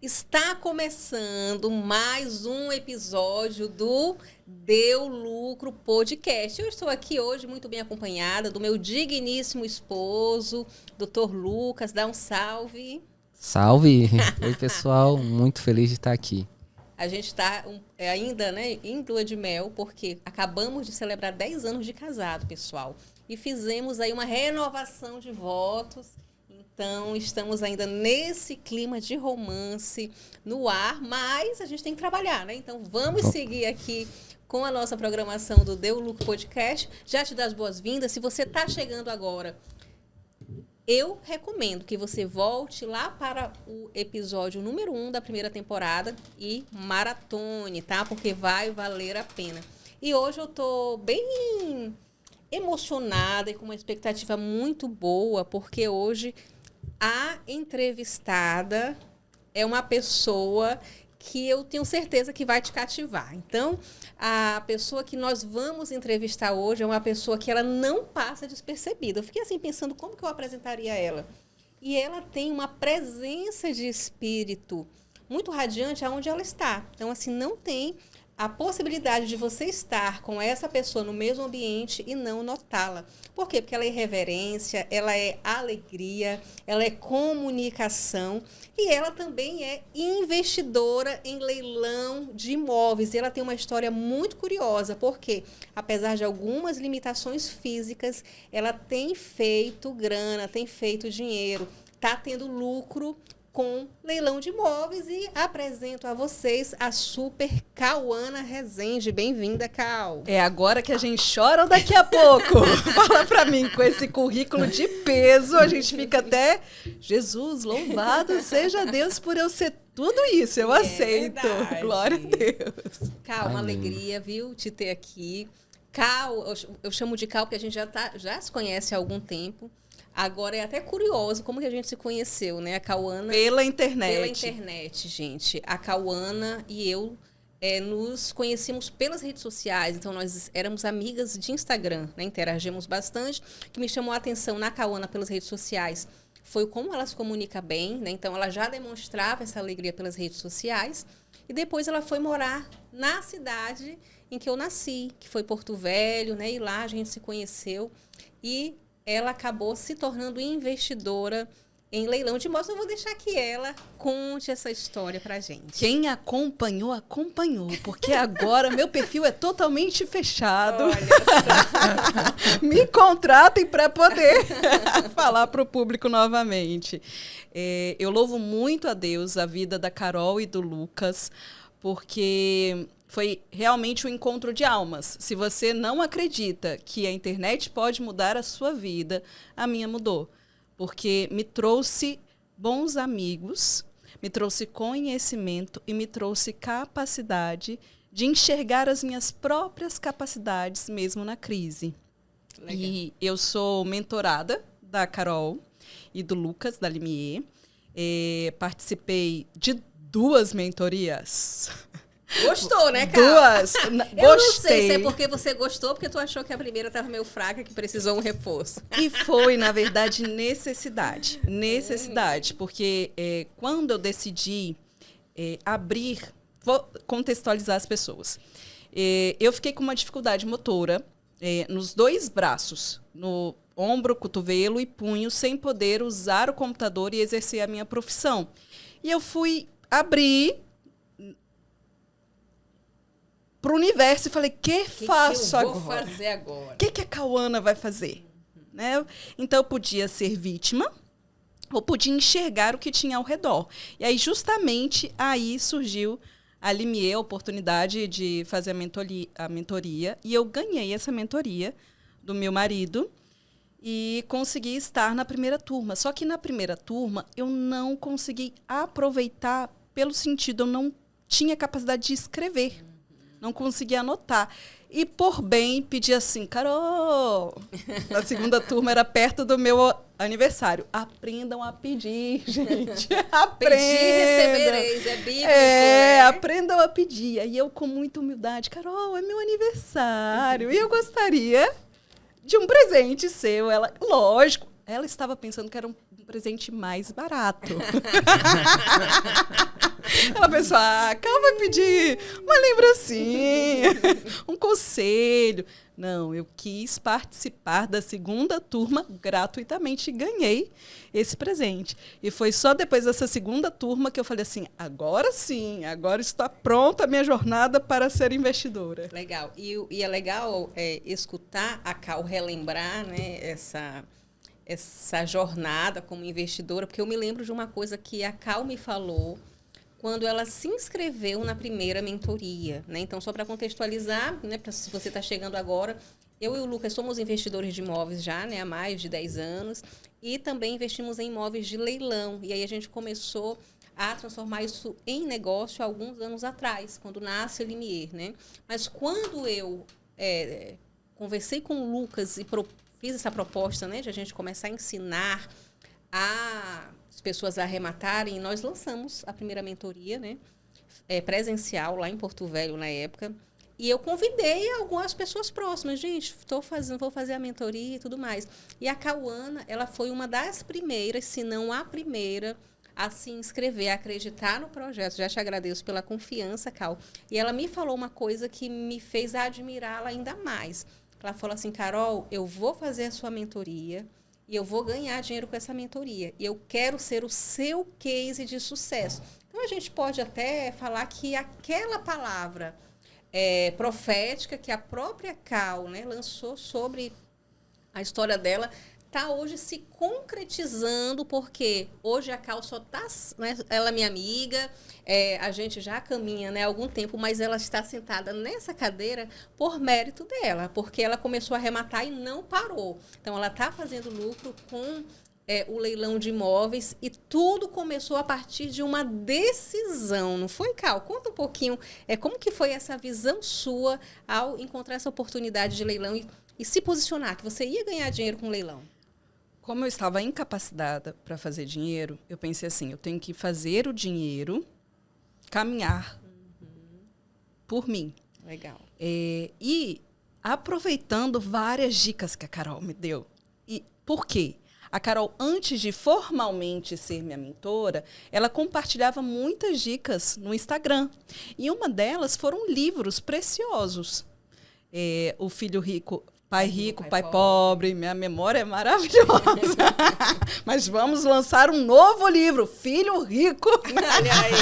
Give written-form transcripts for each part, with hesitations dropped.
Está começando mais um episódio do Deu Lucro Podcast. Eu estou aqui hoje muito bem acompanhada do meu digníssimo esposo, Dr. Lucas. Dá um salve. Salve! Oi, pessoal. Muito feliz de estar aqui. A gente está ainda em lua de mel, porque acabamos de celebrar 10 anos de casado, pessoal. E fizemos aí uma renovação de votos. Então, estamos ainda nesse clima de romance no ar, mas a gente tem que trabalhar, né? Então, vamos seguir aqui com a nossa programação do Deu Lucro Podcast. Já te dou as boas-vindas. Se você está chegando agora, eu recomendo que você volte lá para o episódio número 1 da primeira temporada e maratone, tá? Porque vai valer a pena. E hoje eu tô bem emocionada e com uma expectativa muito boa, porque hoje a entrevistada é uma pessoa que eu tenho certeza que vai te cativar. Então, a pessoa que nós vamos entrevistar hoje é uma pessoa que ela não passa despercebida. Eu fiquei assim pensando como que eu apresentaria ela. E ela tem uma presença de espírito muito radiante aonde ela está. Então, assim, não tem a possibilidade de você estar com essa pessoa no mesmo ambiente e não notá-la. Por quê? Porque ela é reverência, ela é alegria, ela é comunicação e ela também é investidora em leilão de imóveis. E ela tem uma história muito curiosa, porque apesar de algumas limitações físicas, ela tem feito grana, tem feito dinheiro, está tendo lucro com leilão de imóveis e apresento a vocês a super Cauana Rezende. Bem-vinda, Cal. É agora que a gente chora ou daqui a pouco? Fala pra mim, com esse currículo de peso, a gente fica até... Jesus, louvado seja Deus por eu ser tudo isso, eu aceito. Verdade. Glória a Deus. Cal, uma alegria, viu, te ter aqui. Cal, eu chamo de Cal porque a gente já se conhece há algum tempo. Agora é até curioso como que a gente se conheceu, né? A Cauana... Pela internet. Pela internet, gente. A Cauana e eu nos conhecemos pelas redes sociais. Então, nós éramos amigas de Instagram, né? Interagimos bastante. O que me chamou a atenção na Cauana pelas redes sociais foi como ela se comunica bem, né? Então, ela já demonstrava essa alegria pelas redes sociais. E depois ela foi morar na cidade em que eu nasci, que foi Porto Velho, né? E lá a gente se conheceu e ela acabou se tornando investidora em leilão de imóveis. Eu vou deixar que ela conte essa história pra gente. Quem acompanhou, acompanhou, porque agora meu perfil é totalmente fechado. Olha só. Me contratem para poder falar para o público novamente. Eu louvo muito a Deus a vida da Carol e do Lucas, porque foi realmente um encontro de almas. Se você não acredita que a internet pode mudar a sua vida, a minha mudou. Porque me trouxe bons amigos, me trouxe conhecimento e me trouxe capacidade de enxergar as minhas próprias capacidades mesmo na crise. Legal. E eu sou mentorada da Carol e do Lucas, da Limier. Participei de 2 mentorias. Gostou, né, Carol? 2. Eu Gostei. não sei se é porque você gostou, porque tu achou que a primeira estava meio fraca, que precisou um reforço. E foi, na verdade, necessidade. Necessidade, porque quando eu decidi abrir... Vou contextualizar as pessoas. Eu fiquei com uma dificuldade motora nos 2 braços, no ombro, cotovelo e punho, sem poder usar o computador e exercer a minha profissão. E eu fui abrir para o universo e falei, que faço agora? O que eu vou fazer agora? O que a Cauana vai fazer? Né? Então, eu podia ser vítima ou podia enxergar o que tinha ao redor. E aí, justamente, aí surgiu a Limier, a oportunidade de fazer a mentoria. E eu ganhei essa mentoria do meu marido e consegui estar na primeira turma. Só que na primeira turma, eu não consegui aproveitar pelo sentido, eu não tinha capacidade de escrever. Não conseguia anotar. E, por bem, pedi assim, Carol, a segunda turma era perto do meu aniversário. Aprendam a pedir, gente. Aprendam. Pedir, recebereis. É bíblico, né? Aprendam a pedir. Aí eu, com muita humildade, Carol, é meu aniversário. E eu gostaria de um presente seu. Ela, lógico, ela estava pensando que era um presente mais barato. Ela pensou, a Cal vai pedir uma lembrancinha, um conselho. Não, eu quis participar da segunda turma gratuitamente e ganhei esse presente. E foi só depois dessa segunda turma que eu falei assim, agora sim, agora está pronta a minha jornada para ser investidora. Legal. E é legal escutar a Cal relembrar, né, essa jornada como investidora, porque eu me lembro de uma coisa que a Cal me falou quando ela se inscreveu na primeira mentoria, né? Então, só para contextualizar, né, se você está chegando agora, eu e o Lucas somos investidores de imóveis já, né, há mais de 10 anos, e também investimos em imóveis de leilão. E aí a gente começou a transformar isso em negócio há alguns anos atrás, quando nasce a Limier, né? Mas quando eu conversei com o Lucas e fiz essa proposta, né, de a gente começar a ensinar as pessoas a arrematarem, nós lançamos a primeira mentoria, né, presencial lá em Porto Velho na época, e eu convidei algumas pessoas próximas, gente, vou fazer a mentoria e tudo mais. E a Cauana, ela foi uma das primeiras, se não a primeira, a se inscrever, a acreditar no projeto. Já te agradeço pela confiança, Cal. E ela me falou uma coisa que me fez admirá-la ainda mais. Ela falou assim, Carol, eu vou fazer a sua mentoria e eu vou ganhar dinheiro com essa mentoria. E eu quero ser o seu case de sucesso. Então, a gente pode até falar que aquela palavra profética que a própria Cal, né, lançou sobre a história dela, está hoje se concretizando, porque hoje a Cal só está, né, ela é minha amiga, a gente já caminha, né, há algum tempo, mas ela está sentada nessa cadeira por mérito dela, porque ela começou a arrematar e não parou. Então, ela está fazendo lucro com o leilão de imóveis, e tudo começou a partir de uma decisão, não foi, Cal? Conta um pouquinho como que foi essa visão sua ao encontrar essa oportunidade de leilão e se posicionar, que você ia ganhar dinheiro com o leilão. Como eu estava incapacitada para fazer dinheiro, eu pensei assim, eu tenho que fazer o dinheiro caminhar por mim. Legal. E aproveitando várias dicas que a Carol me deu. E por quê? A Carol, antes de formalmente ser minha mentora, ela compartilhava muitas dicas no Instagram. E uma delas foram livros preciosos. O Filho Rico, Pai Rico, Pai Pobre. Minha memória é maravilhosa. Mas vamos lançar um novo livro, Filho Rico. Olha aí.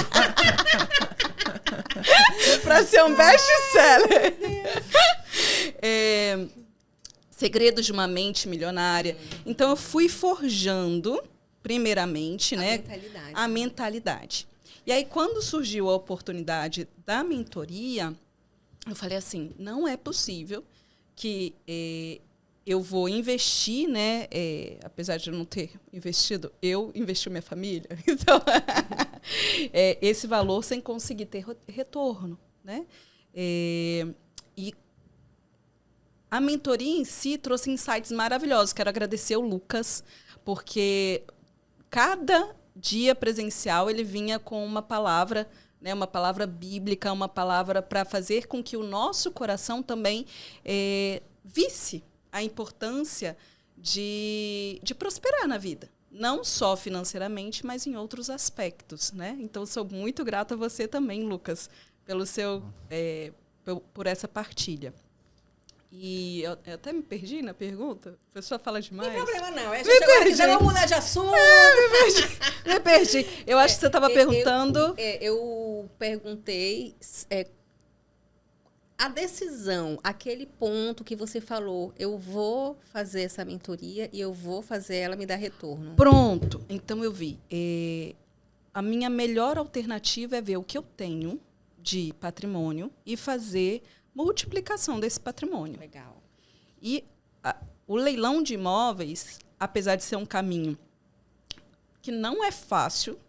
Para ser um best-seller. Segredos de uma Mente Milionária. Então, eu fui forjando, primeiramente, a mentalidade. E aí, quando surgiu a oportunidade da mentoria, eu falei assim, não é possível que eu vou investir, né? Apesar de eu não ter investido, eu investi minha família. Então, esse valor sem conseguir ter retorno, né? E a mentoria em si trouxe insights maravilhosos. Quero agradecer o Lucas, porque cada dia presencial ele vinha com uma palavra, né, uma palavra bíblica, uma palavra para fazer com que o nosso coração também visse a importância de prosperar na vida. Não só financeiramente, mas em outros aspectos, né? Então, sou muito grata a você também, Lucas, pelo por essa partilha. E eu até me perdi na pergunta. A pessoa fala demais. Não tem problema, não. A gente agora quiser mudar de assunto. Me perdi. Eu acho que você estava perguntando... Eu perguntei a decisão, aquele ponto que você falou, eu vou fazer essa mentoria e eu vou fazer ela me dar retorno. Pronto. Então, eu vi. A minha melhor alternativa é ver o que eu tenho de patrimônio e fazer multiplicação desse patrimônio. Legal. E o leilão de imóveis, apesar de ser um caminho que não é fácil,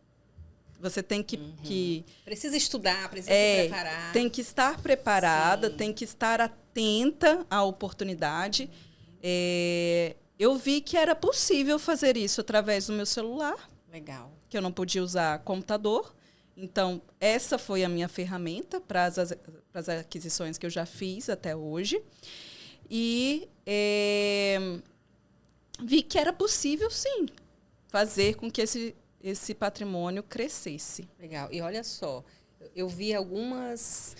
você tem que precisa estudar, precisa se preparar. Tem que estar preparada, Sim. tem que estar atenta à oportunidade. Eu vi que era possível fazer isso através do meu celular. Legal. Que eu não podia usar computador. Então, essa foi a minha ferramenta para as aquisições que eu já fiz até hoje. E vi que era possível, sim, fazer com que esse patrimônio crescesse. Legal. E olha só, eu vi alguns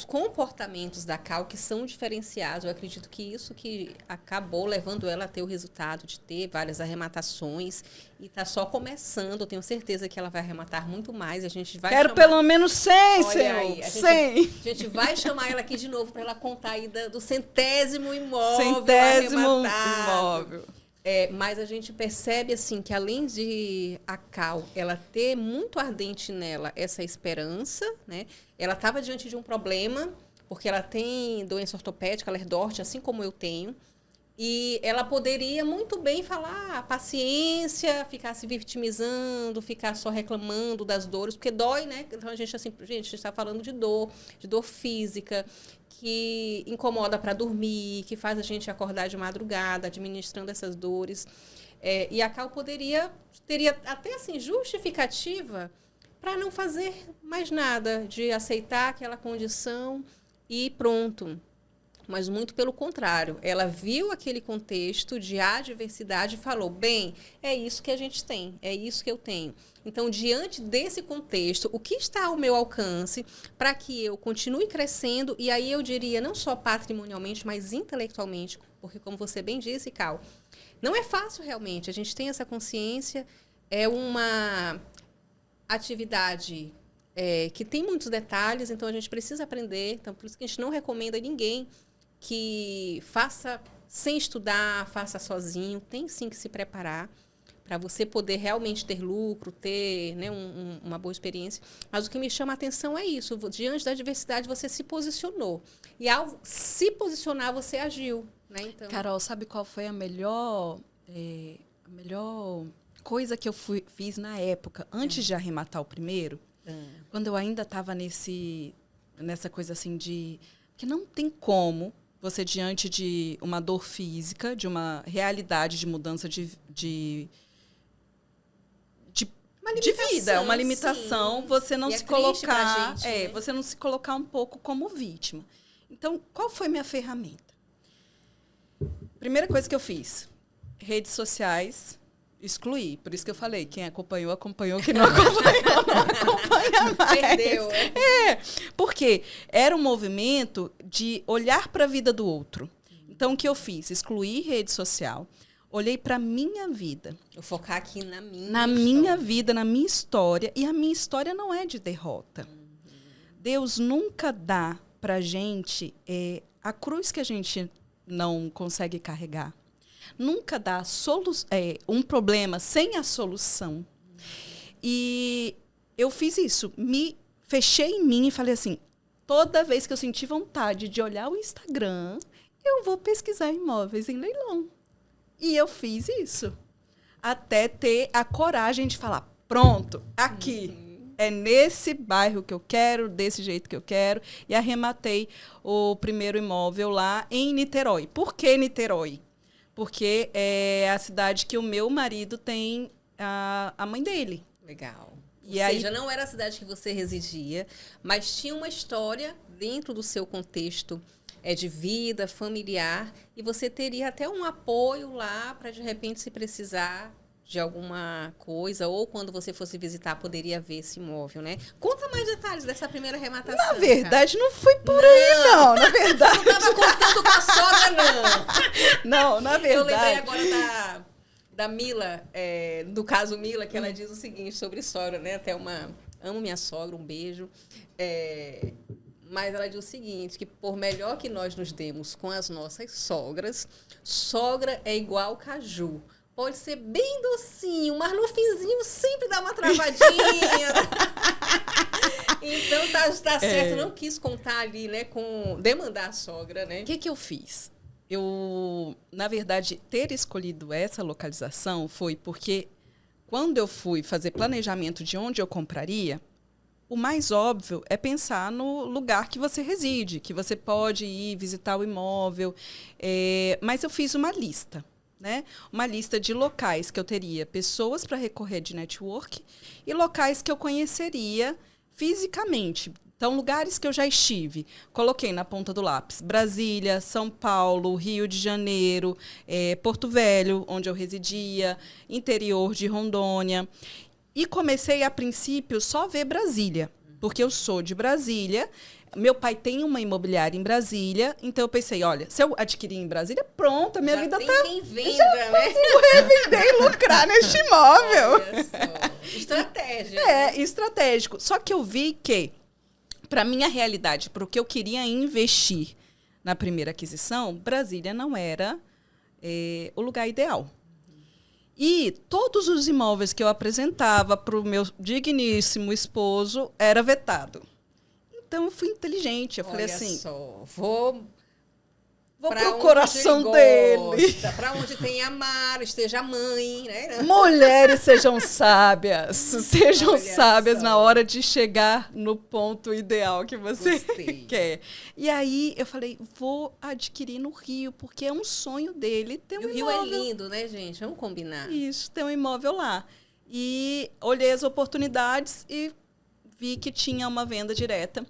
comportamentos da Cal que são diferenciados. Eu acredito que isso que acabou levando ela a ter o resultado de ter várias arrematações. E está só começando. Eu tenho certeza que ela vai arrematar muito mais. A gente vai Quero pelo menos 100, Olha Senhor. aí, 100. a gente vai chamar ela aqui de novo para ela contar aí do 100º imóvel 100º arrematado. imóvel. Mas a gente percebe assim que além de a Cal ela ter muito ardente nela essa esperança, né? Ela estava diante de um problema, porque ela tem doença ortopédica, lerdorte, assim como eu tenho. E ela poderia muito bem falar paciência, ficar se vitimizando, ficar só reclamando das dores, porque dói, né? Então a gente está falando de dor física, que incomoda para dormir, que faz a gente acordar de madrugada, administrando essas dores. E a Cal teria até assim justificativa para não fazer mais nada, de aceitar aquela condição e pronto. Mas muito pelo contrário, ela viu aquele contexto de adversidade e falou, bem, é isso que a gente tem, é isso que eu tenho. Então, diante desse contexto, o que está ao meu alcance para que eu continue crescendo, e aí eu diria não só patrimonialmente, mas intelectualmente, porque como você bem disse, Cal, não é fácil realmente, a gente tem essa consciência, é uma atividade que tem muitos detalhes, então a gente precisa aprender, então por isso que a gente não recomenda a ninguém que faça sem estudar, faça sozinho, tem sim que se preparar para você poder realmente ter lucro, ter, né, uma boa experiência. Mas o que me chama a atenção é isso, diante da adversidade você se posicionou. E ao se posicionar, você agiu. Né? Então... Carol, sabe qual foi a melhor coisa que eu fiz na época, antes de arrematar o primeiro? Quando eu ainda estava nessa coisa assim de... que não tem como você, diante de uma dor física, de uma realidade de mudança de vida, uma limitação, sim. Você não se colocar, gente, né? Você não se colocar um pouco como vítima. Então, qual foi minha ferramenta? Primeira coisa que eu fiz, redes sociais, excluí. Por isso que eu falei, quem acompanhou, quem não acompanhou, não acompanha mais. Perdeu. Porque era um movimento de olhar para a vida do outro. Então, o que eu fiz? Excluí rede social, olhei para a minha vida. Eu focar aqui na minha vida, na minha história. E a minha história não é de derrota. Deus nunca dá para a gente a cruz que a gente não consegue carregar. Nunca dá um problema sem a solução. E eu fiz isso. Me fechei em mim e falei assim, toda vez que eu senti vontade de olhar o Instagram, eu vou pesquisar imóveis em leilão. E eu fiz isso. Até ter a coragem de falar, pronto, aqui. É nesse bairro que eu quero, desse jeito que eu quero. E arrematei o primeiro imóvel lá em Niterói. Por que Niterói? Porque é a cidade que o meu marido tem a mãe dele. Legal. E Ou seja, não era a cidade que você residia, mas tinha uma história dentro do seu contexto de vida, familiar, e você teria até um apoio lá para, de repente, se precisar de alguma coisa, ou quando você fosse visitar, poderia ver esse imóvel, né? Conta mais detalhes dessa primeira arrematação. Na verdade, não foi por aí, não. Na verdade. Não estava contando com a sogra, não. Não, na verdade. Eu lembrei agora da Mila, do caso Mila, que ela diz o seguinte sobre sogra, né? Amo minha sogra, um beijo. Mas ela diz o seguinte, que por melhor que nós nos demos com as nossas sogras, sogra é igual caju. Pode ser bem docinho, mas no finzinho sempre dá uma travadinha. Então tá certo, não quis contar ali, né, demandar a sogra, né? O que eu fiz? Eu, na verdade, ter escolhido essa localização foi porque quando eu fui fazer planejamento de onde eu compraria, o mais óbvio é pensar no lugar que você reside, que você pode ir visitar o imóvel. Mas eu fiz uma lista. Né? Uma lista de locais que eu teria pessoas para recorrer de network e locais que eu conheceria fisicamente. Então, lugares que eu já estive. Coloquei na ponta do lápis. Brasília, São Paulo, Rio de Janeiro, Porto Velho, onde eu residia, interior de Rondônia. E comecei, a princípio, só ver Brasília, porque eu sou de Brasília. Meu pai tem uma imobiliária em Brasília, então eu pensei, olha, se eu adquirir em Brasília, pronto, a minha vida tem tá... quem venda, né? Vou revender e lucrar neste imóvel. Olha só. Estratégia. É, estratégico. Só que eu vi que, para minha realidade, para o que eu queria investir na primeira aquisição, Brasília não era o lugar ideal. E todos os imóveis que eu apresentava para o meu digníssimo esposo era vetado. Então, eu fui inteligente. Eu falei assim, Vou pro coração dele. Para onde tem amar, esteja a mãe, né? Mulheres sejam sábias. Sejam Olha sábias só. na hora de chegar no ponto ideal que você Gostei. quer. E aí, eu falei, vou adquirir no Rio, porque é um sonho dele ter um E o Rio imóvel. é lindo, né, gente? Vamos combinar. Isso, ter um imóvel lá. E olhei as oportunidades e vi que tinha uma venda direta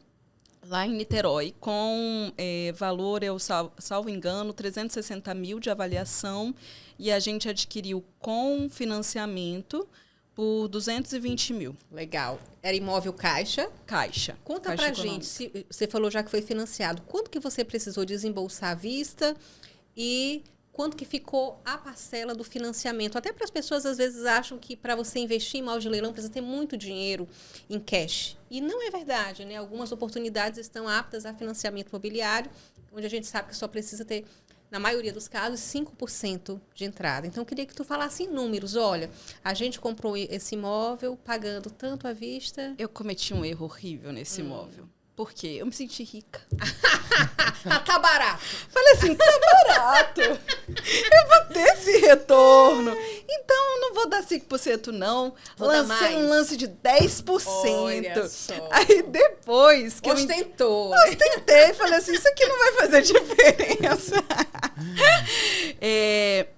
lá em Niterói, com valor, eu salvo engano, 360 mil de avaliação, e a gente adquiriu com financiamento por 220 mil. Legal. Era imóvel caixa. Caixa. Conta Caixa pra econômica. gente, você falou já que foi financiado, quanto que você precisou desembolsar à vista e quanto que ficou a parcela do financiamento? Até para as pessoas, às vezes, acham que para você investir em imóvel de leilão precisa ter muito dinheiro em cash. E não é verdade, né? Algumas oportunidades estão aptas a financiamento imobiliário, onde a gente sabe que só precisa ter, na maioria dos casos, 5% de entrada. Então, eu queria que tu falasse em números. Olha, a gente comprou esse imóvel pagando tanto à vista. Eu cometi um erro horrível nesse imóvel. Por quê? Eu me senti rica. Tá barato. Falei assim, tá barato. Eu vou ter esse retorno. Então, eu não vou dar 5% não. Vou dar Lancei um mais. lance de 10%. Olha só. Aí depois que Ostentou. eu tentei, falei assim, isso aqui não vai fazer diferença.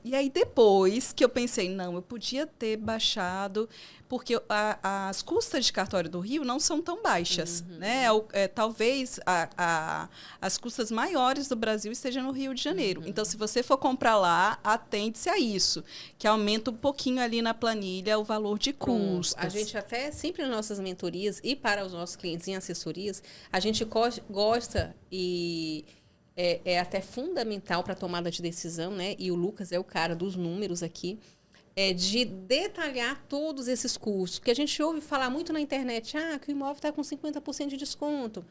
E aí depois que eu pensei, não, eu podia ter baixado, porque as custas de cartório do Rio não são tão baixas, né? Talvez as custas maiores do Brasil estejam no Rio de Janeiro. Então, se você for comprar lá, atente-se a isso, que aumenta um pouquinho ali na planilha o valor de custos. A gente até, sempre nas nossas mentorias e para os nossos clientes em assessorias, a gente gosta e é até fundamental para a tomada de decisão, né? E o Lucas é o cara dos números aqui, de detalhar todos esses custos. Porque a gente ouve falar muito na internet, que o imóvel está com 50% de desconto,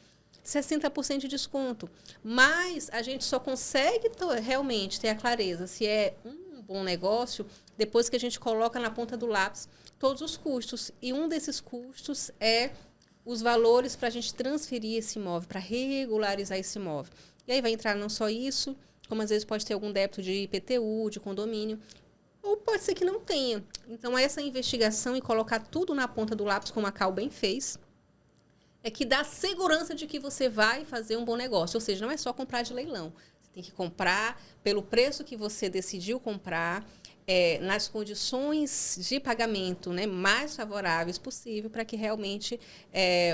60% de desconto. Mas a gente só consegue realmente ter a clareza se é um bom negócio depois que a gente coloca na ponta do lápis todos os custos. E um desses custos é os valores para a gente transferir esse imóvel, para regularizar esse imóvel. E aí vai entrar não só isso, como às vezes pode ter algum débito de IPTU, de condomínio, ou pode ser que não tenha. Então, essa investigação e colocar tudo na ponta do lápis, como a Cal bem fez, é que dá segurança de que você vai fazer um bom negócio. Ou seja, não é só comprar de leilão. Você tem que comprar pelo preço que você decidiu comprar, nas condições de pagamento, né, mais favoráveis possível, para que realmente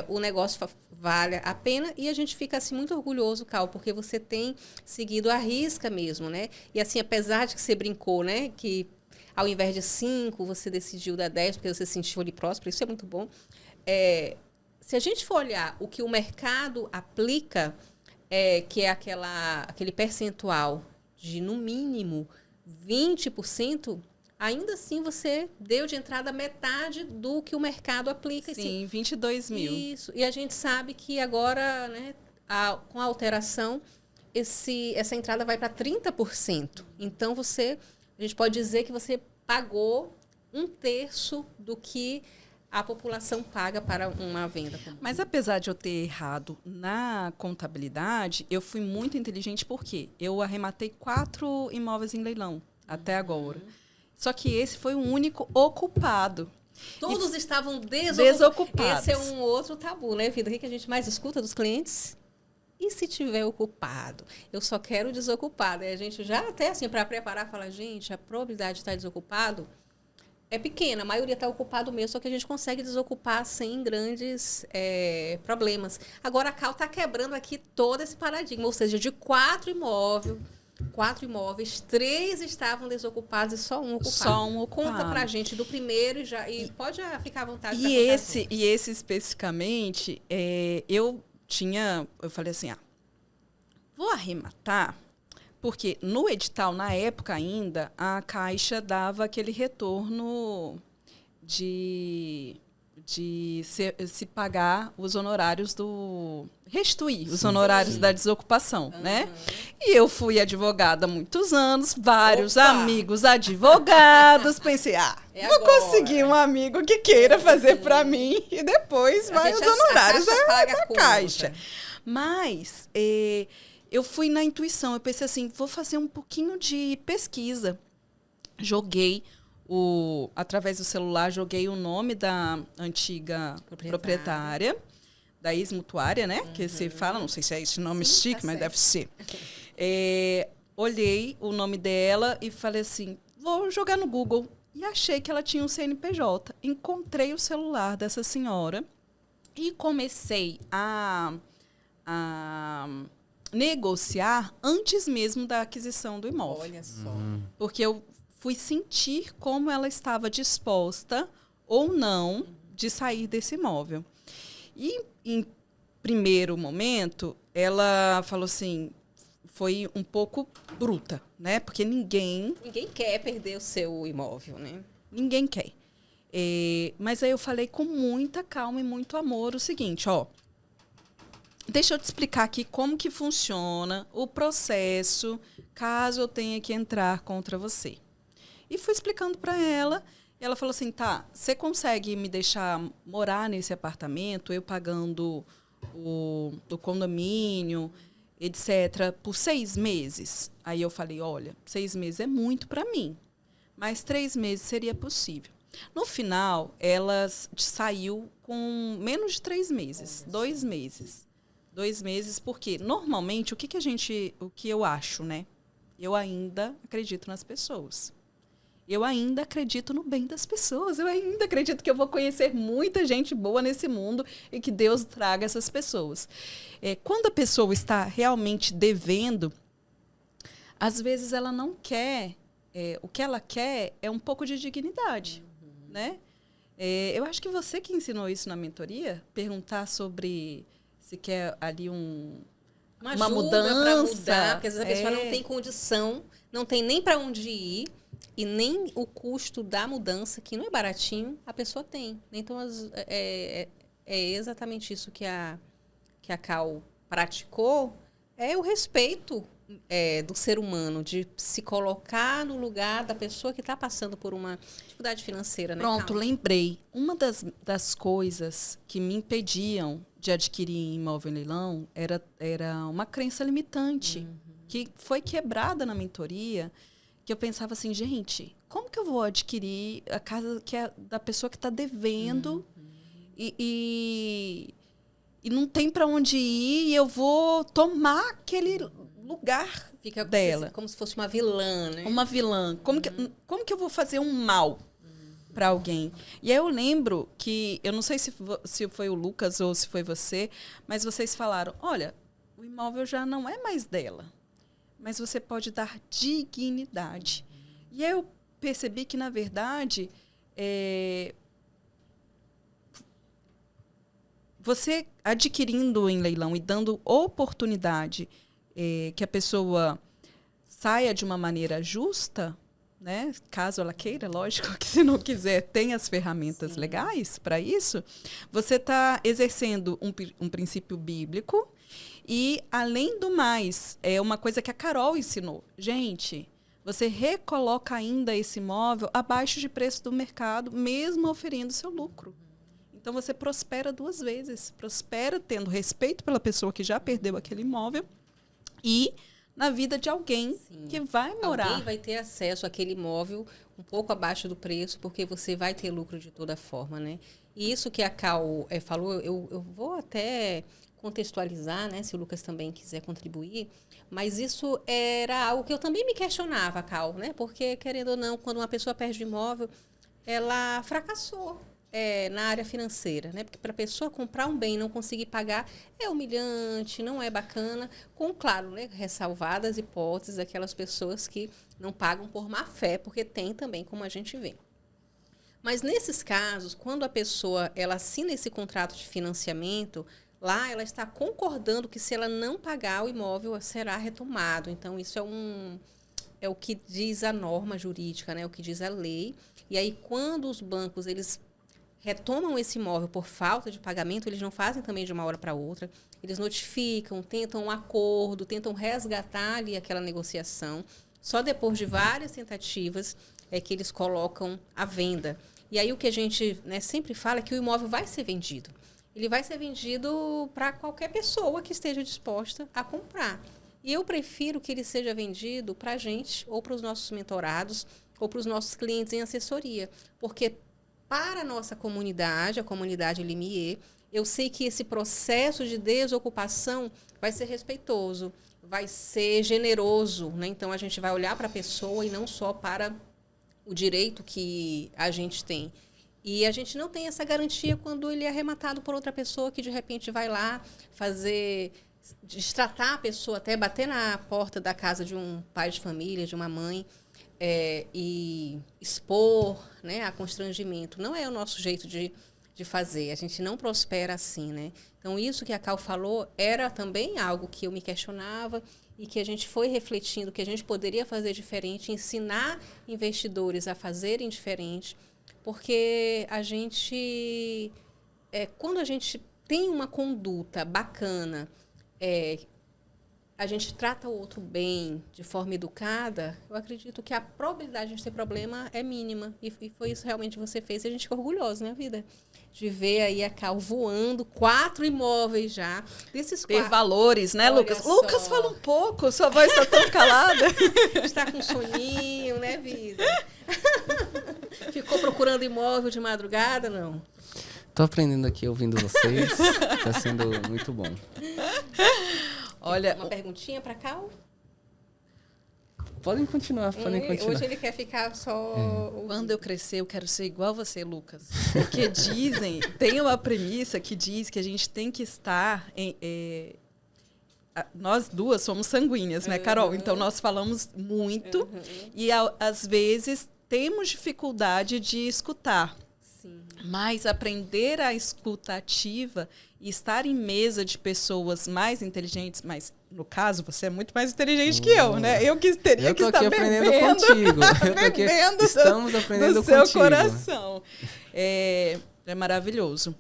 o negócio valha a pena. E a gente fica assim, muito orgulhoso, Cal, porque você tem seguido à risca mesmo, né? E assim, apesar de que você brincou, né, que ao invés de 5, você decidiu dar 10, porque você se sentiu ali próximo, isso é muito bom. Se a gente for olhar o que o mercado aplica, que é aquele percentual de, no mínimo, 20%, ainda assim você deu de entrada metade do que o mercado aplica. Sim, 22 mil. Isso. E a gente sabe que agora, né, com a alteração, essa entrada vai para 30%. Então, a gente pode dizer que você pagou 1/3 do que a população paga para uma venda. Mas apesar de eu ter errado na contabilidade, eu fui muito inteligente porque eu arrematei 4 imóveis em leilão até agora. Só que esse foi o único ocupado. Todos estavam desocupados. Esse é um outro tabu, né, vida? O que a gente mais escuta dos clientes? E se tiver ocupado? Eu só quero desocupado. E a gente já até assim, para preparar, fala, gente, a probabilidade de estar desocupado é pequena, a maioria está ocupado mesmo, só que a gente consegue desocupar sem grandes problemas. Agora, a Cal está quebrando aqui todo esse paradigma, ou seja, de 4 imóveis, 4 imóveis, 3 estavam desocupados e só um ocupado. Só um ocupado. Conta pra gente do primeiro e pode ficar à vontade. E esse especificamente, eu falei assim, vou arrematar, porque no edital, na época ainda, a Caixa dava aquele retorno de se pagar os honorários restituir os honorários da desocupação, né? E eu fui advogada há muitos anos, vários amigos advogados, pensei, vou conseguir um amigo que queira fazer para mim e depois vai os honorários da Caixa. Mas eu fui na intuição, eu pensei assim, vou fazer um pouquinho de pesquisa. Joguei através do celular, joguei o nome da antiga proprietária, da ex-mutuária, né? Que se fala, não sei se é esse nome chique, mas deve ser. Olhei o nome dela e falei assim, vou jogar no Google. E achei que ela tinha um CNPJ. Encontrei o celular dessa senhora e comecei a negociar antes mesmo da aquisição do imóvel. Olha só. Porque eu fui sentir como ela estava disposta ou não de sair desse imóvel. E, em primeiro momento, ela falou assim, foi um pouco bruta, né? Porque ninguém quer perder o seu imóvel, né? Ninguém quer. Mas aí eu falei com muita calma e muito amor o seguinte, deixa eu te explicar aqui como que funciona o processo caso eu tenha que entrar contra você. E fui explicando para ela. E ela falou assim, você consegue me deixar morar nesse apartamento, eu pagando o condomínio, etc., por 6 meses? Aí eu falei, olha, 6 meses é muito para mim, mas 3 meses seria possível. No final, ela saiu com menos de 3 meses, 2 meses. 2 meses, porque normalmente, o que eu acho, né? Eu ainda acredito nas pessoas. Eu ainda acredito no bem das pessoas. Eu ainda acredito que eu vou conhecer muita gente boa nesse mundo e que Deus traga essas pessoas. Quando a pessoa está realmente devendo, às vezes ela não quer. O que ela quer é um pouco de dignidade, né? Eu acho que você que ensinou isso na mentoria, perguntar sobre se quer ali uma mudança para mudar, porque às vezes a pessoa não tem condição, não tem nem para onde ir. E nem o custo da mudança, que não é baratinho, a pessoa tem. Então, é exatamente isso que a Cal praticou, é o respeito do ser humano, de se colocar no lugar da pessoa que está passando por uma dificuldade financeira. Né, Pronto, Cal? lembrei. Uma das coisas que me impediam de adquirir imóvel em leilão era uma crença limitante, que foi quebrada na mentoria, que eu pensava assim, gente, como que eu vou adquirir a casa que é da pessoa que está devendo e não tem para onde ir e eu vou tomar aquele lugar dela. Como se fosse uma vilã, né? Uma vilã. Como que eu vou fazer um mal para alguém? E aí eu lembro que, eu não sei se foi o Lucas ou se foi você, mas vocês falaram, olha, o imóvel já não é mais dela. Mas você pode dar dignidade. E aí eu percebi que, na verdade, você adquirindo em leilão e dando oportunidade que a pessoa saia de uma maneira justa, né? Caso ela queira, lógico, que se não quiser, tem as ferramentas legais para isso, você está exercendo um princípio bíblico. E, além do mais, é uma coisa que a Carol ensinou. Gente, você recoloca ainda esse imóvel abaixo de preço do mercado, mesmo oferindo seu lucro. Então, você prospera 2 vezes. Prospera tendo respeito pela pessoa que já perdeu aquele imóvel e na vida de alguém que vai morar. Alguém vai ter acesso àquele imóvel um pouco abaixo do preço, porque você vai ter lucro de toda forma, né? E isso que a Cal falou, eu vou até contextualizar, né, se o Lucas também quiser contribuir, mas isso era algo que eu também me questionava, Cal, né? Porque, querendo ou não, quando uma pessoa perde o imóvel, ela fracassou. na área financeira, né? Porque para a pessoa comprar um bem e não conseguir pagar é humilhante, não é bacana, com, claro, né, ressalvadas hipóteses daquelas pessoas que não pagam por má fé, porque tem também, como a gente vê. Mas nesses casos, quando a pessoa ela assina esse contrato de financiamento, lá ela está concordando que se ela não pagar o imóvel será retomado. Então isso é o que diz a norma jurídica, né? O que diz a lei. E aí quando os bancos eles retomam esse imóvel por falta de pagamento, eles não fazem também de uma hora para outra. Eles notificam, tentam um acordo, tentam resgatar ali aquela negociação. Só depois de várias tentativas é que eles colocam à venda. E aí o que a gente, né, sempre fala é que o imóvel vai ser vendido. Ele vai ser vendido para qualquer pessoa que esteja disposta a comprar. E eu prefiro que ele seja vendido para a gente, ou para os nossos mentorados, ou para os nossos clientes em assessoria. Porque para a nossa comunidade, a comunidade Limier, eu sei que esse processo de desocupação vai ser respeitoso, vai ser generoso, né? Então, a gente vai olhar para a pessoa e não só para o direito que a gente tem. E a gente não tem essa garantia quando ele é arrematado por outra pessoa que, de repente, vai lá destratar a pessoa, até bater na porta da casa de um pai de família, de uma mãe, e expor, né, a constrangimento. Não é o nosso jeito de fazer. A gente não prospera assim, né? Então, isso que a Cal falou era também algo que eu me questionava e que a gente foi refletindo que a gente poderia fazer diferente, ensinar investidores a fazerem diferente, porque a gente, quando a gente tem uma conduta bacana, a gente trata o outro bem, de forma educada, eu acredito que a probabilidade de a gente ter problema é mínima. E foi isso realmente que você fez. E a gente fica orgulhoso, né, vida? De ver aí a Cal voando, 4 imóveis já. Desses 4. Ter valores, né, Olha Lucas? só. Lucas, fala um pouco, sua voz está tão calada. Está com soninho, né, vida? Ficou procurando imóvel de madrugada, não? Tô aprendendo aqui ouvindo vocês. Tá sendo muito bom. Olha, uma perguntinha para Cal? Podem continuar. Hoje ele quer ficar só... Quando eu crescer, eu quero ser igual a você, Lucas. Porque dizem, tem uma premissa que diz que a gente tem que estar nós duas somos sanguíneas, né, Carol? Então, nós falamos muito e, às vezes, temos dificuldade de escutar. Sim. Mas aprender a escuta ativa e estar em mesa de pessoas mais inteligentes, mas no caso você é muito mais inteligente que eu, né? Eu que teria que estar aprendendo contigo. Estamos aprendendo do seu contigo. Coração. É maravilhoso.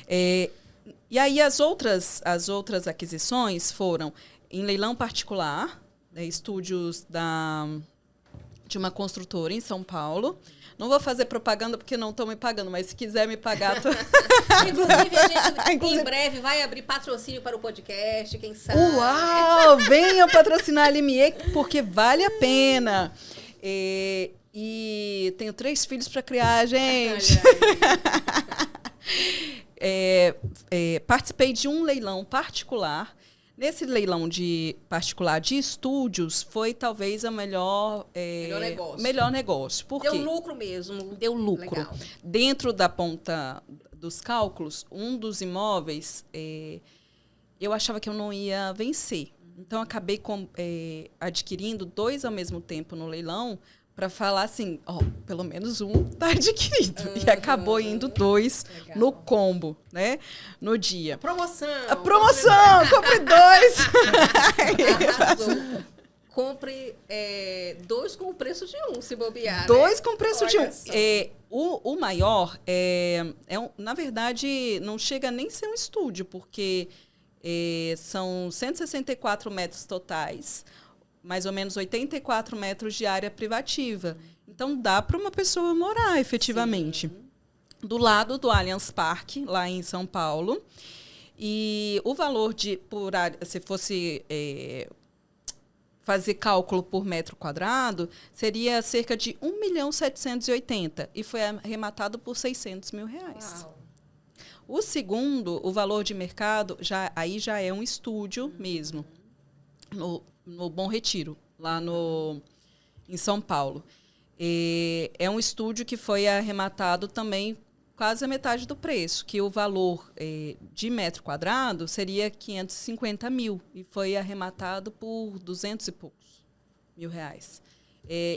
E aí as outras aquisições foram em leilão particular, estúdios de uma construtora em São Paulo. Não vou fazer propaganda porque não estão me pagando, mas se quiser me pagar... Inclusive, a gente em breve vai abrir patrocínio para o podcast, quem sabe. Uau! Venham patrocinar a Limier, porque vale a pena. E tenho 3 filhos para criar, gente. Participei de um leilão particular. Nesse leilão particular de estúdios, foi talvez melhor negócio. Por quê? Deu lucro mesmo. Deu lucro. Legal. Dentro da ponta dos cálculos, um dos imóveis, eu achava que eu não ia vencer. Então, acabei adquirindo 2 ao mesmo tempo no leilão, para falar assim, pelo menos um está adquirido. E acabou indo 2 no combo, né? No dia. Promoção! A promoção! Compre 2! Compre 2 com o preço de 1, se bobear. 2 com o preço de 1. Só. O maior, na verdade, não chega nem a ser um estúdio, porque são 164 metros totais, mais ou menos 84 metros de área privativa. Então, dá para uma pessoa morar, efetivamente. Sim. Do lado do Allianz Parque, lá em São Paulo. E o valor por área, se fosse fazer cálculo por metro quadrado, seria cerca de 1.780.000 e foi arrematado por R$600 mil. Uau. O segundo, o valor de mercado, aí já é um estúdio mesmo, no Bom Retiro, lá em São Paulo. É um estúdio que foi arrematado também quase a metade do preço, que o valor de metro quadrado seria 550 mil, e foi arrematado por 200 e poucos mil reais.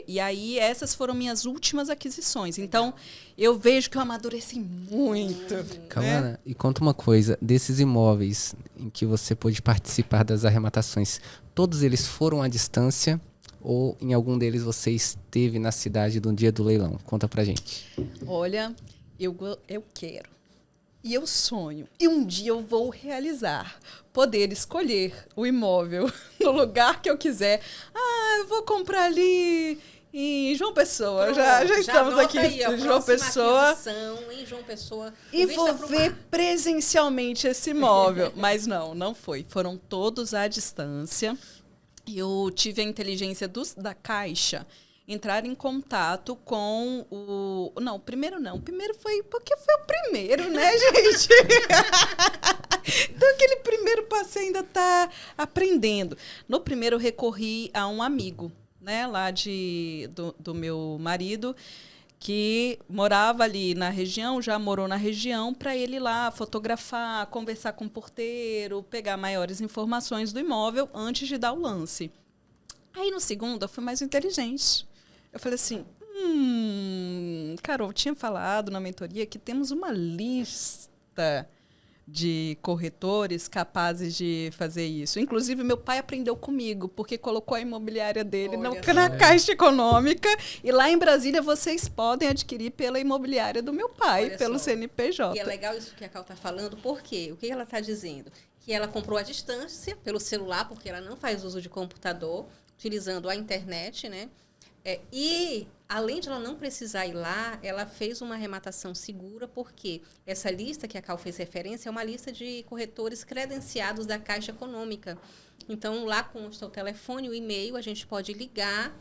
E aí, essas foram minhas últimas aquisições. Então, eu vejo que eu amadureci muito. Cauana, né? e conta uma coisa, desses imóveis em que você pôde participar das arrematações, todos eles foram à distância ou em algum deles você esteve na cidade no dia do leilão? Conta pra gente. Olha, eu quero. E eu sonho. E um dia eu vou realizar. Poder escolher o imóvel no lugar que eu quiser. Eu vou comprar ali em João Pessoa. Pronto, já estamos aqui aí, em João Pessoa. Em João Pessoa. E vou ver presencialmente esse imóvel. Mas não foi. Foram todos à distância. Eu tive a inteligência da Caixa entrar em contato com o... Não, primeiro não. Primeiro foi porque foi o primeiro, né, gente? Então, aquele primeiro passo ainda está aprendendo. No primeiro, eu recorri a um amigo, né, lá do meu marido, que morava ali na região, já morou na região, para ele ir lá fotografar, conversar com o porteiro, pegar maiores informações do imóvel antes de dar o lance. Aí, no segundo, eu fui mais inteligente. Eu falei assim, Carol, tinha falado na mentoria que temos uma lista de corretores capazes de fazer isso. Inclusive, meu pai aprendeu comigo, porque colocou a imobiliária dele na Caixa Econômica. E lá em Brasília, vocês podem adquirir pela imobiliária do meu pai, pelo CNPJ. E é legal isso que a Cal está falando, porque o que ela está dizendo? Que ela comprou à distância, pelo celular, porque ela não faz uso de computador, utilizando a internet, né? E, além de ela não precisar ir lá, ela fez uma arrematação segura, porque essa lista que a Cal fez referência é uma lista de corretores credenciados da Caixa Econômica. Então, lá consta o telefone, o e-mail, a gente pode ligar,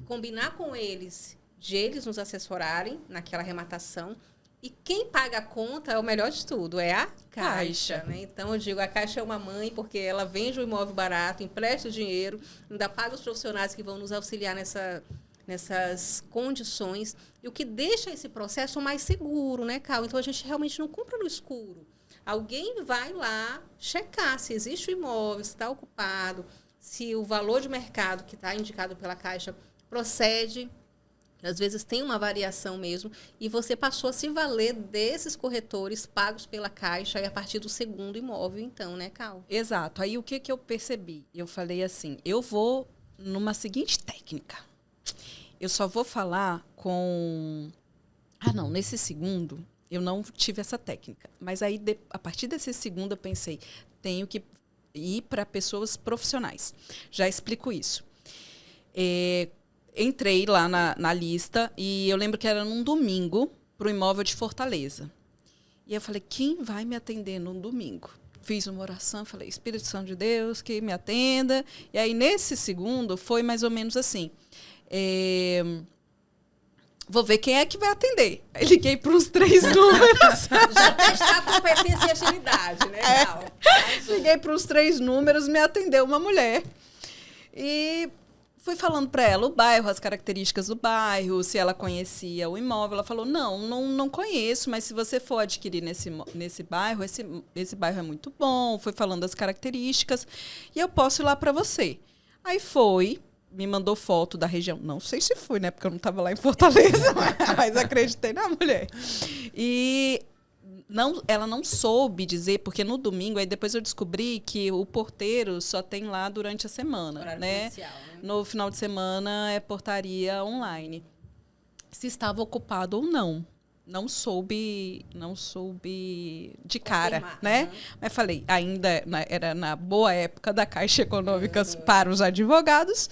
combinar com eles, de eles nos assessorarem naquela arrematação. E quem paga a conta é o melhor de tudo, é a Caixa. Né? Então, eu digo, a Caixa é uma mãe, porque ela vende o imóvel barato, empresta o dinheiro, ainda paga os profissionais que vão nos auxiliar nessas condições, e o que deixa esse processo mais seguro, né, Cal? Então, a gente realmente não compra no escuro. Alguém vai lá checar se existe o imóvel, se está ocupado, se o valor de mercado que está indicado pela Caixa procede. Às vezes tem uma variação mesmo, e você passou a se valer desses corretores pagos pela Caixa e a partir do segundo imóvel, então, né, Cal? Exato. Aí, o que eu percebi? Eu falei assim, eu vou numa seguinte técnica. Eu só vou falar com... nesse segundo, eu não tive essa técnica. Mas aí, a partir desse segundo, eu pensei, tenho que ir para pessoas profissionais. Já explico isso. Entrei lá na lista e eu lembro que era num domingo para o imóvel de Fortaleza. E eu falei, quem vai me atender num domingo? Fiz uma oração, falei, Espírito Santo de Deus, que me atenda. E aí, nesse segundo, foi mais ou menos assim. Vou ver quem é que vai atender. Aí liguei para os 3 números. Já testar a competência e agilidade, né, Cal? Liguei para os 3 números, me atendeu uma mulher. E fui falando para ela o bairro, as características do bairro, se ela conhecia o imóvel. Ela falou, não conheço, mas se você for adquirir nesse bairro, esse bairro é muito bom. Fui falando das características e eu posso ir lá para você. Aí me mandou foto da região. Não sei se fui, né? Porque eu não estava lá em Fortaleza, mas acreditei na mulher. E ela não soube dizer, porque no domingo, aí depois eu descobri que o porteiro só tem lá durante a semana, né? No final de semana é portaria online. Se estava ocupado ou não. Não soube de cara, né? Mas falei, ainda era na boa época da Caixa Econômica para os advogados.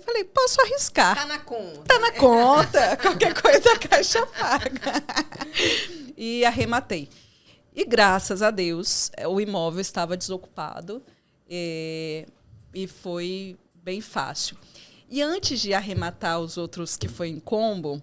Falei, posso arriscar. Tá na conta. Tá na conta. Qualquer coisa a Caixa paga. E arrematei. E graças a Deus, o imóvel estava desocupado e foi bem fácil. E antes de arrematar os outros que foi em combo,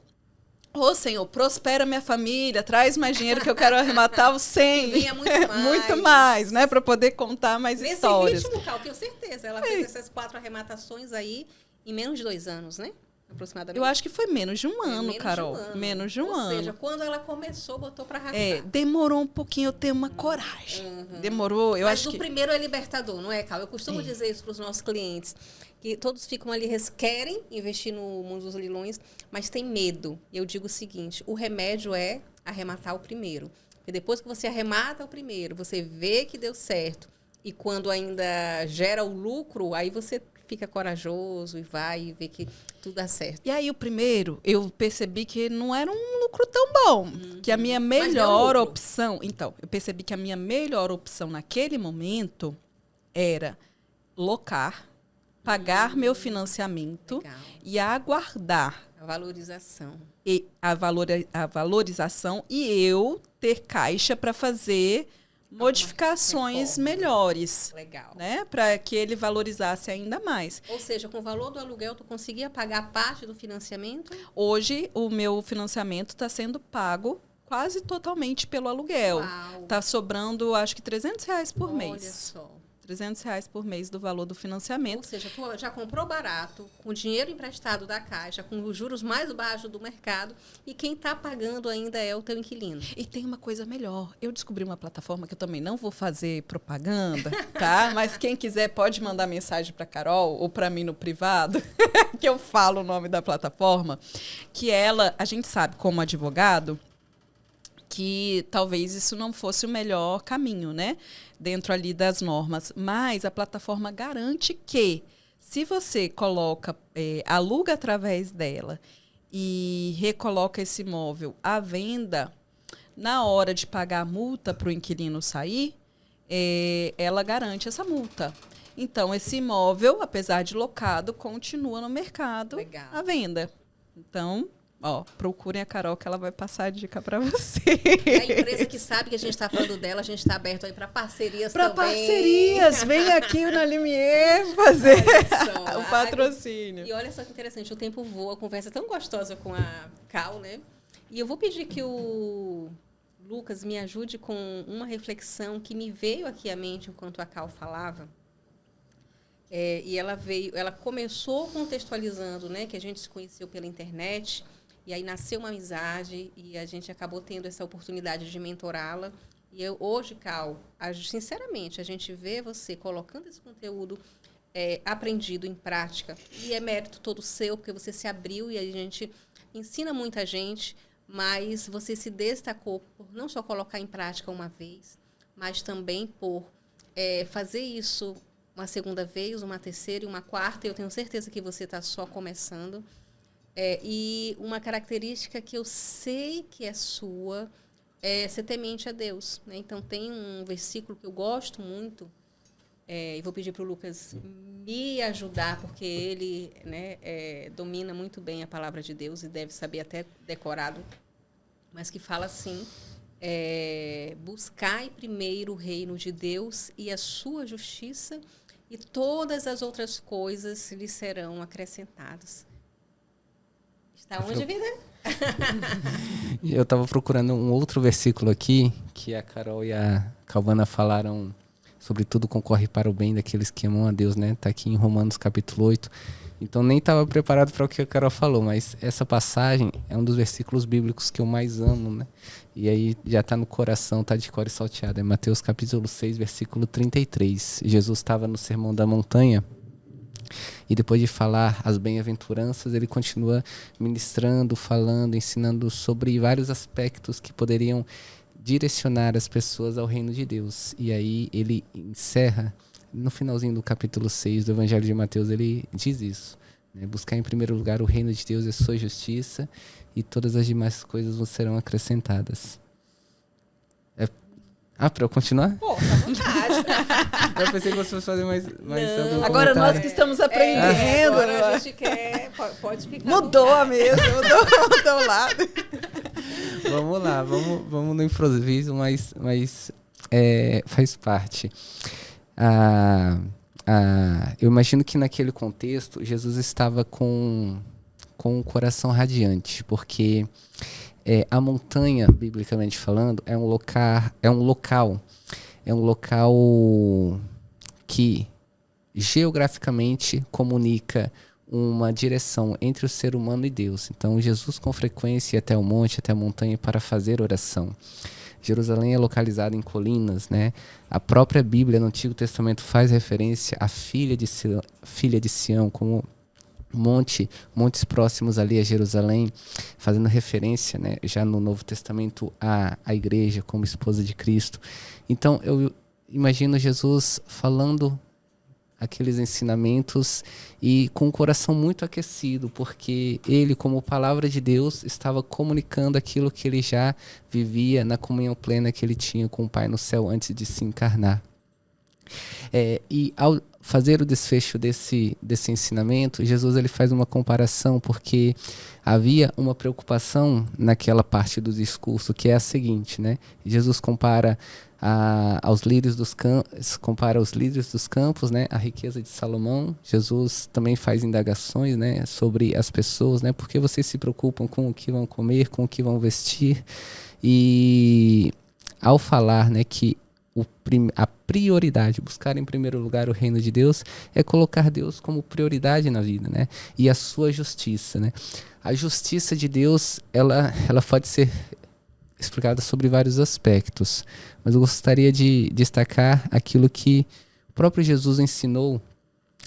Senhor, prospera minha família, traz mais dinheiro que eu quero arrematar o 100. Venha muito mais. Muito mais, né? Para poder contar mais histórias. Nesse ritmo, Cal, tenho certeza. Ela fez essas 4 arrematações aí em menos de 2 anos, né? aproximadamente? Eu acho que foi menos de um ano, menos Carol. de um ano. Menos de um ano. Ou seja, quando ela começou, botou para arrastar. Demorou um pouquinho eu ter uma coragem. Demorou, eu Mas acho o que... primeiro é libertador, não é, Cal? Eu costumo dizer isso para os nossos clientes, que todos ficam ali, querem investir no mundo dos leilões, mas tem medo. E eu digo o seguinte, o remédio é arrematar o primeiro. E depois que você arremata o primeiro, você vê que deu certo, e quando ainda gera o lucro, aí você fica corajoso e vai e vê que tudo dá certo. E aí o primeiro, eu percebi que não era um lucro tão bom, que a minha melhor opção... Então, eu percebi que a minha melhor opção naquele momento era locar, pagar meu financiamento e aguardar a valorização. E a valorização e eu ter caixa para fazer modificações melhores. Legal. Né? Para que ele valorizasse ainda mais. Ou seja, com o valor do aluguel, tu conseguia pagar parte do financiamento? Hoje, o meu financiamento está sendo pago quase totalmente pelo aluguel. Está sobrando, acho que R$300 por mês. Olha só. R$300 por mês do valor do financiamento. Ou seja, tu já comprou barato, com dinheiro emprestado da Caixa, com os juros mais baixos do mercado, e quem está pagando ainda é o teu inquilino. E tem uma coisa melhor. Eu descobri uma plataforma que eu também não vou fazer propaganda, tá? Mas quem quiser pode mandar mensagem para Carol ou para mim no privado, que eu falo o nome da plataforma, que a gente sabe como advogado, que talvez isso não fosse o melhor caminho, né? Dentro ali das normas. Mas a plataforma garante que, se você aluga através dela e recoloca esse imóvel à venda, na hora de pagar a multa para o inquilino sair, ela garante essa multa. Então, esse imóvel, apesar de locado, continua no mercado à venda. Então... procurem a Carol que ela vai passar a dica para você. E a empresa que sabe que a gente está falando dela, a gente está aberto aí para parcerias também. Para parcerias, vem aqui na Limier fazer o patrocínio. E olha só que interessante, o tempo voa, a conversa é tão gostosa com a Cal, né? E eu vou pedir que o Lucas me ajude com uma reflexão que me veio aqui à mente enquanto a Cal falava. E ela começou contextualizando, né, que a gente se conheceu pela internet. E aí nasceu uma amizade e a gente acabou tendo essa oportunidade de mentorá-la. E hoje, Cal, sinceramente, a gente vê você colocando esse conteúdo aprendido em prática. E é mérito todo seu, porque você se abriu e a gente ensina muita gente, mas você se destacou por não só colocar em prática uma vez, mas também por fazer isso uma segunda vez, uma terceira e uma quarta. Eu tenho certeza que você está só começando. E uma característica que eu sei que é sua é ser temente a Deus. Né? Então, tem um versículo que eu gosto muito, e vou pedir para o Lucas me ajudar, porque ele, né, domina muito bem a palavra de Deus e deve saber até decorado, mas que fala assim, buscai primeiro o reino de Deus e a sua justiça, e todas as outras coisas lhe serão acrescentadas. Está onde, vida? Eu estava procurando um outro versículo aqui, que a Carol e a Calvana falaram sobre tudo concorre para o bem daqueles que amam a Deus, né? Está aqui em Romanos capítulo 8. Então nem estava preparado para o que a Carol falou, mas essa passagem é um dos versículos bíblicos que eu mais amo, né? E aí já está no coração, está de cor e salteado. É Mateus capítulo 6, versículo 33. Jesus estava no Sermão da Montanha. E depois de falar as bem-aventuranças, ele continua ministrando, falando, ensinando sobre vários aspectos que poderiam direcionar as pessoas ao reino de Deus. E aí ele encerra, no finalzinho do capítulo 6 do Evangelho de Mateus, ele diz isso. Né? Buscar em primeiro lugar o reino de Deus e a sua justiça, e todas as demais coisas vos serão acrescentadas. Para eu continuar? Pô, tá à vontade. Eu pensei que você fosse fazer mais algum agora comentário. nós que estamos aprendendo. Agora a gente quer... Pode ficar. Mudou a mesa, mudou o lado. Vamos lá, vamos no improviso, mas faz parte. Eu imagino que naquele contexto, Jesus estava com o coração radiante, porque... a montanha, biblicamente falando, é um local que geograficamente comunica uma direção entre o ser humano e Deus. Então, Jesus com frequência ia até o monte, até a montanha para fazer oração. Jerusalém é localizada em colinas, né? A própria Bíblia no Antigo Testamento faz referência à filha de Sião como montes próximos ali a Jerusalém, fazendo referência, né, já no Novo Testamento à igreja como esposa de Cristo. Então eu imagino Jesus falando aqueles ensinamentos e com o coração muito aquecido, porque ele, como palavra de Deus, estava comunicando aquilo que ele já vivia na comunhão plena que ele tinha com o Pai no céu antes de se encarnar. E ao fazer o desfecho desse ensinamento, Jesus ele faz uma comparação, porque havia uma preocupação naquela parte do discurso, que é a seguinte, né? Jesus compara os líderes dos campos, né, a riqueza de Salomão. Jesus também faz indagações, né, sobre as pessoas, né, porque vocês se preocupam com o que vão comer, com o que vão vestir. E ao falar, né, que a prioridade, buscar em primeiro lugar o reino de Deus, é colocar Deus como prioridade na vida, né? E a sua justiça, né? A justiça de Deus, ela pode ser explicada sobre vários aspectos, mas eu gostaria de destacar aquilo que o próprio Jesus ensinou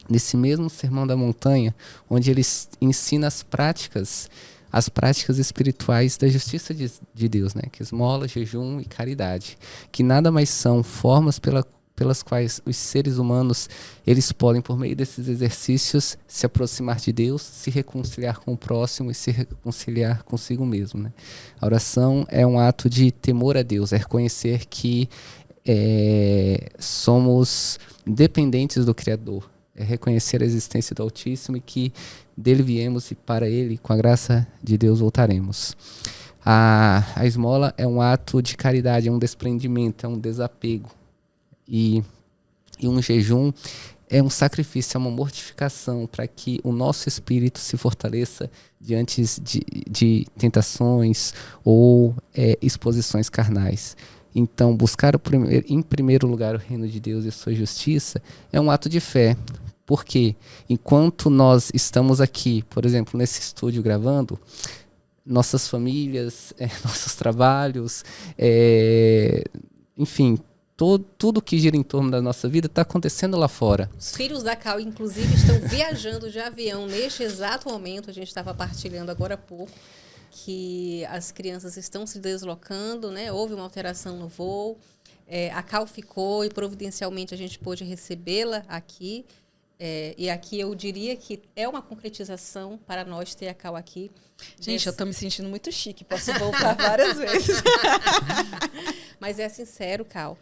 nesse mesmo Sermão da Montanha, onde ele ensina as práticas espirituais da justiça de Deus, né? Que esmola, jejum e caridade, que nada mais são formas pelas quais os seres humanos eles podem, por meio desses exercícios, se aproximar de Deus, se reconciliar com o próximo e se reconciliar consigo mesmo, né? A oração é um ato de temor a Deus, é reconhecer que somos dependentes do Criador, é reconhecer a existência do Altíssimo e que dele viemos e para ele, com a graça de Deus, voltaremos. A esmola é um ato de caridade, é um desprendimento, é um desapego. E um jejum é um sacrifício, é uma mortificação para que o nosso espírito se fortaleça diante de tentações ou exposições carnais. Então, buscar em primeiro lugar o reino de Deus e sua justiça é um ato de fé. Porque enquanto nós estamos aqui, por exemplo, nesse estúdio gravando, nossas famílias, nossos trabalhos, enfim, tudo que gira em torno da nossa vida está acontecendo lá fora. Os filhos da Cal, inclusive, estão viajando de avião neste exato momento. A gente estava partilhando agora há pouco que as crianças estão se deslocando, né? Houve uma alteração no voo. A Cal ficou e providencialmente a gente pôde recebê-la aqui. E aqui eu diria que é uma concretização para nós ter a Cal aqui. Gente, eu estou me sentindo muito chique. Posso voltar várias vezes. Mas é sincero, Cal,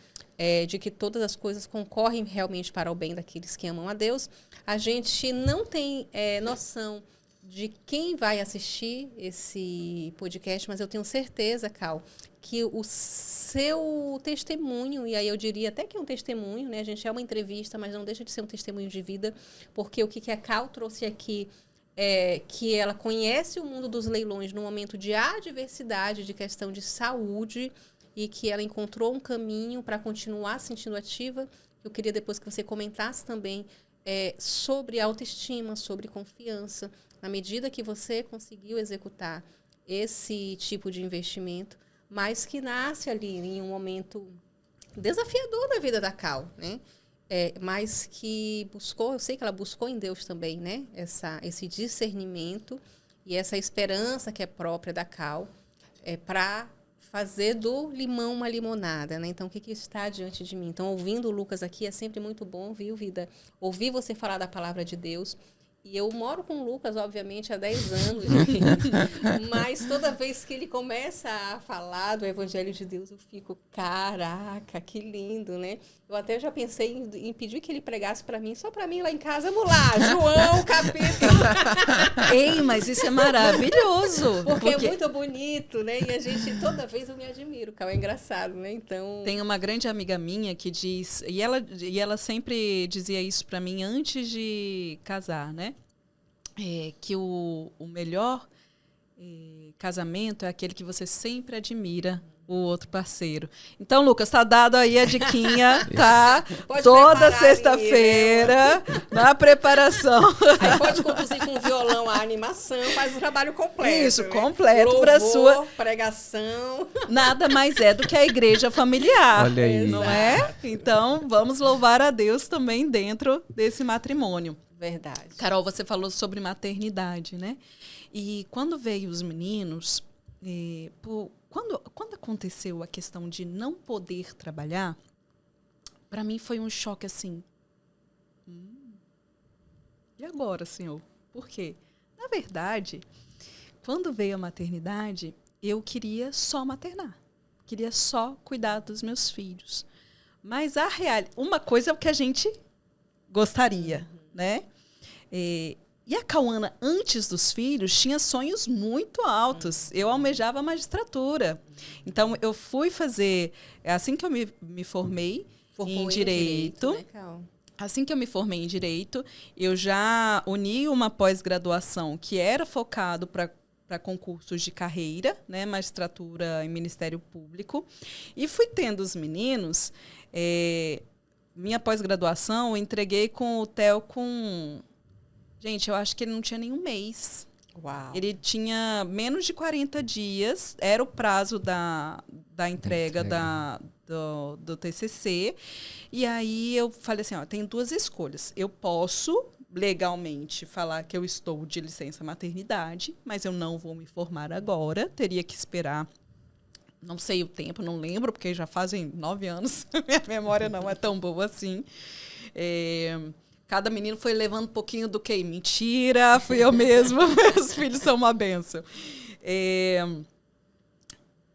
de que todas as coisas concorrem realmente para o bem daqueles que amam a Deus. A gente não tem noção de quem vai assistir esse podcast, mas eu tenho certeza, Cal, que o seu testemunho, e aí eu diria até que é um testemunho, né? A gente é uma entrevista, mas não deixa de ser um testemunho de vida, porque o que a Cal trouxe aqui é que ela conhece o mundo dos leilões no momento de adversidade, de questão de saúde, e que ela encontrou um caminho para continuar se sentindo ativa. Eu queria depois que você comentasse também sobre autoestima, sobre confiança, na medida que você conseguiu executar esse tipo de investimento, mas que nasce ali em um momento desafiador da vida da Cal, né? Mas que buscou, eu sei que ela buscou em Deus também, né? Esse discernimento e essa esperança que é própria da Cal para fazer do limão uma limonada, né? Então, o que está diante de mim? Então, ouvindo o Lucas aqui é sempre muito bom, viu, vida? Ouvir você falar da palavra de Deus. E eu moro com o Lucas, obviamente, há 10 anos, gente. Mas toda vez que ele começa a falar do Evangelho de Deus, eu fico, caraca, que lindo, né? Eu até já pensei em pedir que ele pregasse para mim, só para mim lá em casa. Vamos lá, João, capítulo. Ei, mas isso é maravilhoso. Porque é muito bonito, né? E a gente, toda vez eu me admiro, Cal, é engraçado, né? Então... Tem uma grande amiga minha que diz, e ela sempre dizia isso para mim antes de casar, né? Que o melhor casamento é aquele que você sempre admira o outro parceiro. Então, Lucas, tá dado aí a diquinha, tá? Pode Toda preparar sexta-feira, ali, né? na preparação. Aí pode conduzir com violão a animação, faz o trabalho completo. Isso, né? completo para sua. Pregação. Nada mais é do que a igreja familiar. Olha aí. Não é? Então, vamos louvar a Deus também dentro desse matrimônio. Verdade. Carol, você falou sobre maternidade, né? E quando veio os meninos, quando aconteceu a questão de não poder trabalhar, para mim foi um choque assim. E agora, Senhor? Por quê? Na verdade, quando veio a maternidade, eu queria só maternar. Queria só cuidar dos meus filhos. Mas uma coisa é o que a gente gostaria, né? E a Cauana, antes dos filhos, tinha sonhos muito altos. Eu almejava a magistratura. Então, eu fui fazer... Assim que eu me formei em Direito... né, Cal? Assim que eu me formei em Direito, eu já uni uma pós-graduação que era focado para concursos de carreira, né, magistratura e Ministério Público. E fui tendo os meninos... minha pós-graduação, eu entreguei com o Theo com... Gente, eu acho que ele não tinha nenhum mês. Uau. Ele tinha menos de 40 dias, era o prazo da entrega do TCC. E aí eu falei assim, ó, tem duas escolhas. Eu posso legalmente falar que eu estou de licença maternidade, mas eu não vou me formar agora, teria que esperar. Não sei o tempo, não lembro, porque já fazem 9 anos. Minha memória não é tão boa assim. Cada menino foi levando um pouquinho do quê? Mentira, fui eu mesma. Meus filhos são uma benção.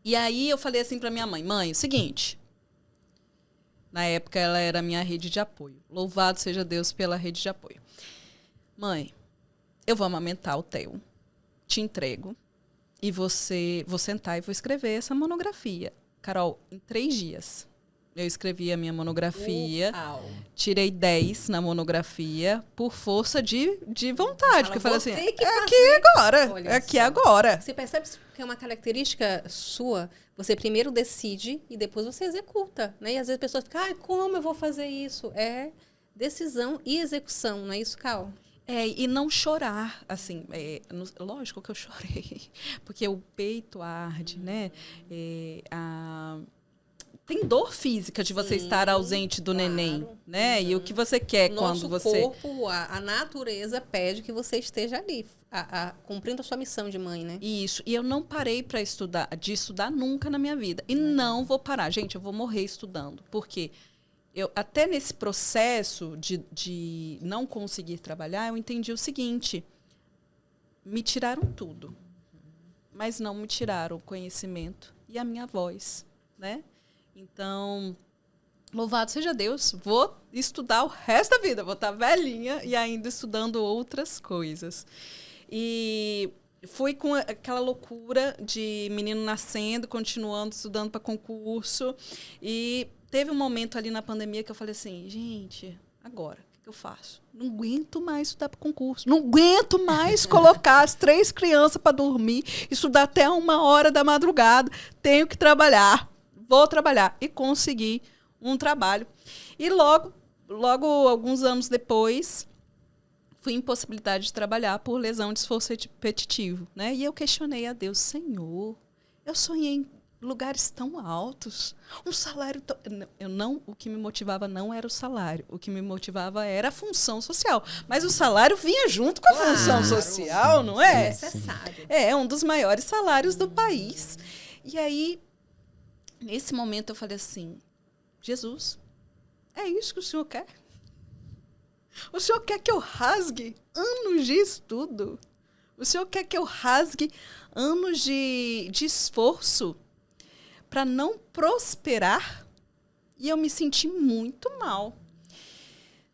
E aí eu falei assim para minha mãe, mãe, o seguinte... Na época ela era a minha rede de apoio. Louvado seja Deus pela rede de apoio. Mãe, eu vou amamentar o Theo. Te entrego. E vou sentar e vou escrever essa monografia. Carol, em 3 dias, eu escrevi a minha monografia. Uau. Tirei 10 na monografia por força de vontade. Porque eu falei assim, aqui agora. Olha É aqui só. agora. Você percebe que é uma característica sua? Você primeiro decide e depois você executa, né? E às vezes a pessoa fica, como eu vou fazer isso? É decisão e execução, não é isso, Cal? E não chorar, assim, lógico que eu chorei, porque o peito arde, né? Tem dor física de você estar ausente do neném, né? E o que você quer quando você... Nosso corpo, a natureza pede que você esteja ali, cumprindo a sua missão de mãe, né? Isso. E eu não parei de estudar nunca na minha vida. E não vou parar. Gente, eu vou morrer estudando. Porque até nesse processo de não conseguir trabalhar, eu entendi o seguinte. Me tiraram tudo. Mas não me tiraram o conhecimento e a minha voz, né? Então, louvado seja Deus, vou estudar o resto da vida, vou estar velhinha e ainda estudando outras coisas. E fui com aquela loucura de menino nascendo, continuando estudando para concurso. E teve um momento ali na pandemia que eu falei assim, gente, agora, o que eu faço? Não aguento mais estudar para concurso, não aguento mais colocar as 3 crianças para dormir, estudar até 1h da madrugada, tenho que trabalhar. Vou trabalhar. E consegui um trabalho. E logo, alguns anos depois, fui impossibilidade de trabalhar por lesão de esforço repetitivo, né? E eu questionei a Deus, Senhor, eu sonhei em lugares tão altos, um salário tão... O que me motivava não era o salário, o que me motivava era a função social. Mas o salário vinha junto com a função social, não é? É necessário. É um dos maiores salários do país. E aí... Nesse momento eu falei assim, Jesus, é isso que o Senhor quer? O Senhor quer que eu rasgue anos de estudo? O Senhor quer que eu rasgue anos de esforço para não prosperar? E eu me senti muito mal.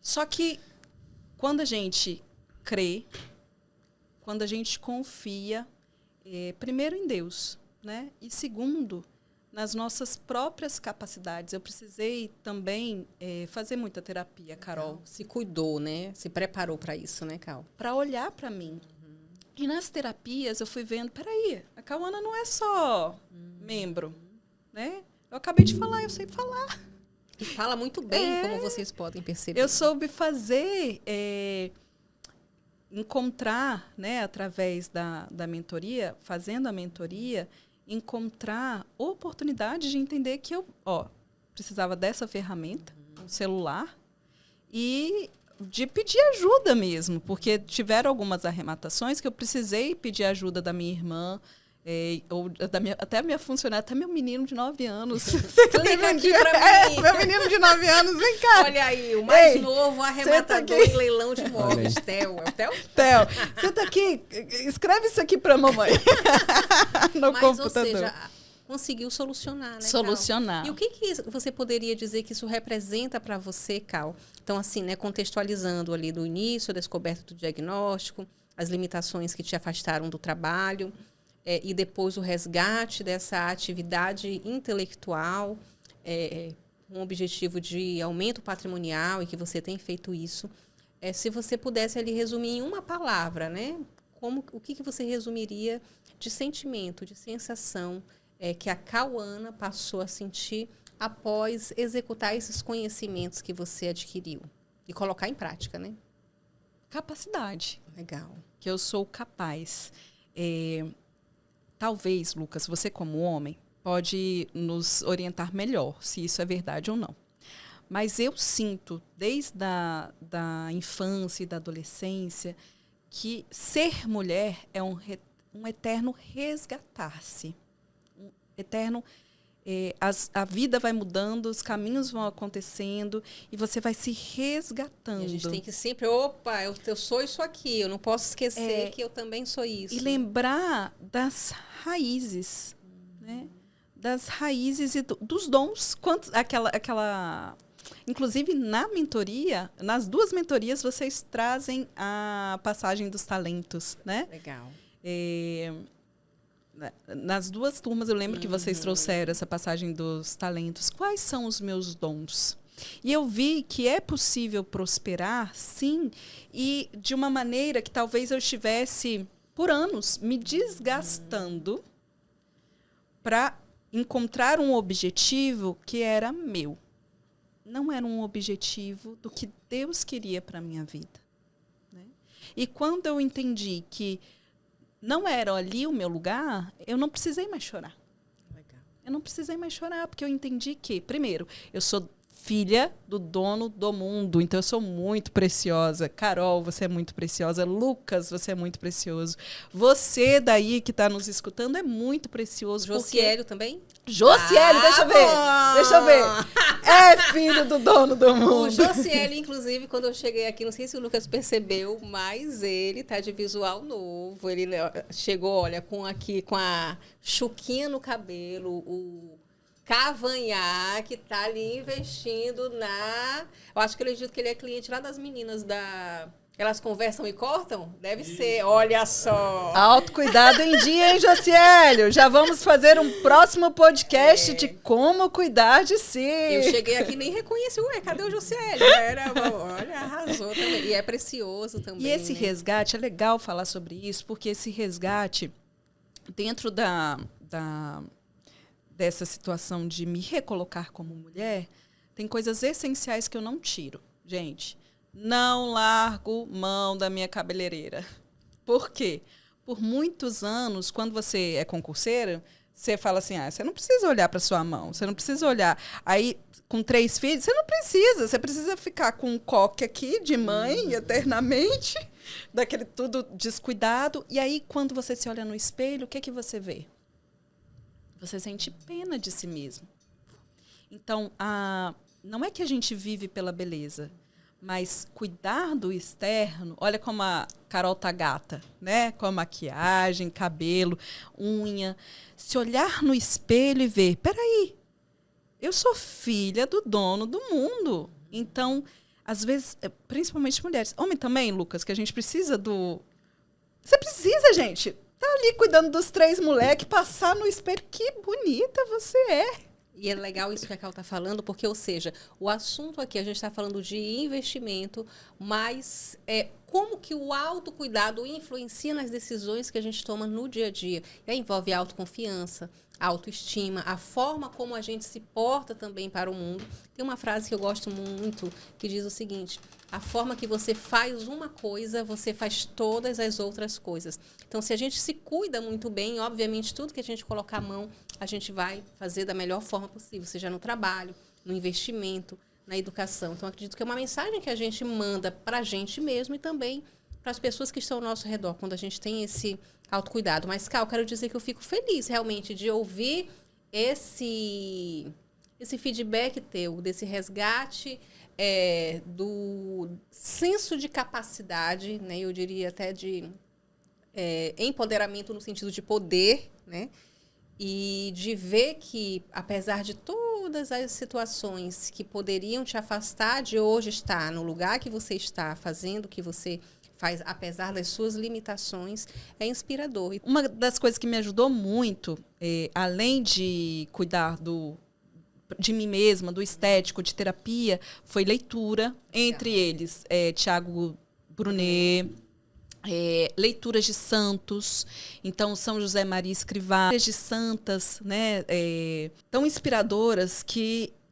Só que quando a gente crê, quando a gente confia, primeiro em Deus, né? E segundo... nas nossas próprias capacidades. Eu precisei também fazer muita terapia, Carol. Se cuidou, né? Se preparou para isso, né, Cal? Para olhar para mim. E nas terapias eu fui vendo, peraí, a Cauana não é só membro. né? Eu acabei de falar, eu sei falar. E fala muito bem, como vocês podem perceber. Eu soube fazer, encontrar, né, através da mentoria, fazendo a mentoria, encontrar oportunidade de entender que eu precisava dessa ferramenta, um celular, e de pedir ajuda mesmo, porque tiveram algumas arrematações que eu precisei pedir ajuda da minha irmã, ou até a minha funcionária, até meu menino de 9 anos. Clica aqui pra mim. Meu menino de 9 anos, vem cá. Olha aí, o mais novo arrematador em leilão de imóveis. Theo, é o Theo? Theo, senta aqui, escreve isso aqui pra mamãe. No computador. Ou seja, conseguiu solucionar, né, Solucionar. Cal? E o que você poderia dizer que isso representa para você, Cal? Então, assim, né, contextualizando ali do início, a descoberta do diagnóstico, as limitações que te afastaram do trabalho, e depois o resgate dessa atividade intelectual, com o objetivo de aumento patrimonial, e que você tem feito isso. Se você pudesse ali resumir em uma palavra, né? O que você resumiria de sentimento, de sensação que a Cauana passou a sentir após executar esses conhecimentos que você adquiriu e colocar em prática, né? Capacidade. Legal. Que eu sou capaz. Talvez, Lucas, você como homem pode nos orientar melhor se isso é verdade ou não. Mas eu sinto, desde da infância e da adolescência, que ser mulher é um eterno resgatar-se. Um eterno... a vida vai mudando, os caminhos vão acontecendo e você vai se resgatando. E a gente tem que sempre, eu sou isso aqui, eu não posso esquecer que eu também sou isso. E lembrar das raízes, né? Das raízes e dos dons. Inclusive, na mentoria, nas 2 mentorias, vocês trazem a passagem dos talentos, né? Legal. Nas 2 turmas, eu lembro que vocês trouxeram essa passagem dos talentos. Quais são os meus dons? E eu vi que é possível prosperar, sim, e de uma maneira que talvez eu estivesse, por anos, me desgastando para encontrar um objetivo que era meu. Não era um objetivo do que Deus queria para a minha vida, né? E quando eu entendi que não era ali o meu lugar, eu não precisei mais chorar. Legal. Eu não precisei mais chorar, porque eu entendi que, primeiro, eu sou filha do dono do mundo, então eu sou muito preciosa. Carol, você é muito preciosa. Lucas, você é muito precioso. Você daí que está nos escutando é muito precioso. Josiélio também? Josiélio, deixa eu ver. É filho do dono do mundo. O Josiélio, inclusive, quando eu cheguei aqui, não sei se o Lucas percebeu, mas ele tá de visual novo. Ele chegou, olha, com a chuquinha no cabelo, o cavanhaque, tá ali investindo eu acho que ele disse que ele é cliente lá das meninas Elas conversam e cortam? Deve ser, olha só. Autocuidado em dia, hein, Josiélio? Já vamos fazer um próximo podcast de como cuidar de si. Eu cheguei aqui e nem reconheci. Cadê o Josiélio? Olha, arrasou também. E é precioso também. E esse resgate, é legal falar sobre isso, porque esse resgate, dentro dessa situação de me recolocar como mulher, tem coisas essenciais que eu não tiro. Gente, não largo mão da minha cabeleireira. Por quê? Por muitos anos, quando você é concurseira, você fala assim, você não precisa olhar para sua mão, você não precisa olhar. Aí, com 3 filhos, você precisa ficar com um coque aqui de mãe, eternamente, daquele tudo descuidado. E aí, quando você se olha no espelho, o que você vê? Você sente pena de si mesmo. Então, não é que a gente vive pela beleza, mas cuidar do externo, olha como a Carol tá gata, né? Com a maquiagem, cabelo, unha. Se olhar no espelho e ver, peraí, eu sou filha do dono do mundo. Então, às vezes, principalmente mulheres, homem também, Lucas, que a gente precisa Você precisa, gente. Tá ali cuidando dos 3 moleques, passar no espelho. Que bonita você é. E é legal isso que a Cal está falando, porque, ou seja, o assunto aqui, a gente está falando de investimento, mas como que o autocuidado influencia nas decisões que a gente toma no dia a dia. E aí envolve a autoconfiança, a autoestima, a forma como a gente se porta também para o mundo. Tem uma frase que eu gosto muito, que diz o seguinte: a forma que você faz uma coisa, você faz todas as outras coisas. Então, se a gente se cuida muito bem, obviamente, tudo que a gente colocar a mão, a gente vai fazer da melhor forma possível, seja no trabalho, no investimento, na educação. Então, acredito que é uma mensagem que a gente manda para a gente mesmo e também para as pessoas que estão ao nosso redor, quando a gente tem esse autocuidado. Mas, Cal, quero dizer que eu fico feliz, realmente, de ouvir esse feedback teu, desse resgate do senso de capacidade, né? Eu diria até de empoderamento no sentido de poder, né? E de ver que, apesar de todas as situações que poderiam te afastar de hoje estar no lugar que você está, fazendo o que você faz, apesar das suas limitações, é inspirador. Uma das coisas que me ajudou muito, além de cuidar de mim mesma, do estético, de terapia, foi leitura. Entre eles, Tiago Brunet, leituras de santos, então São José Maria Escrivá, de santas, né, tão inspiradoras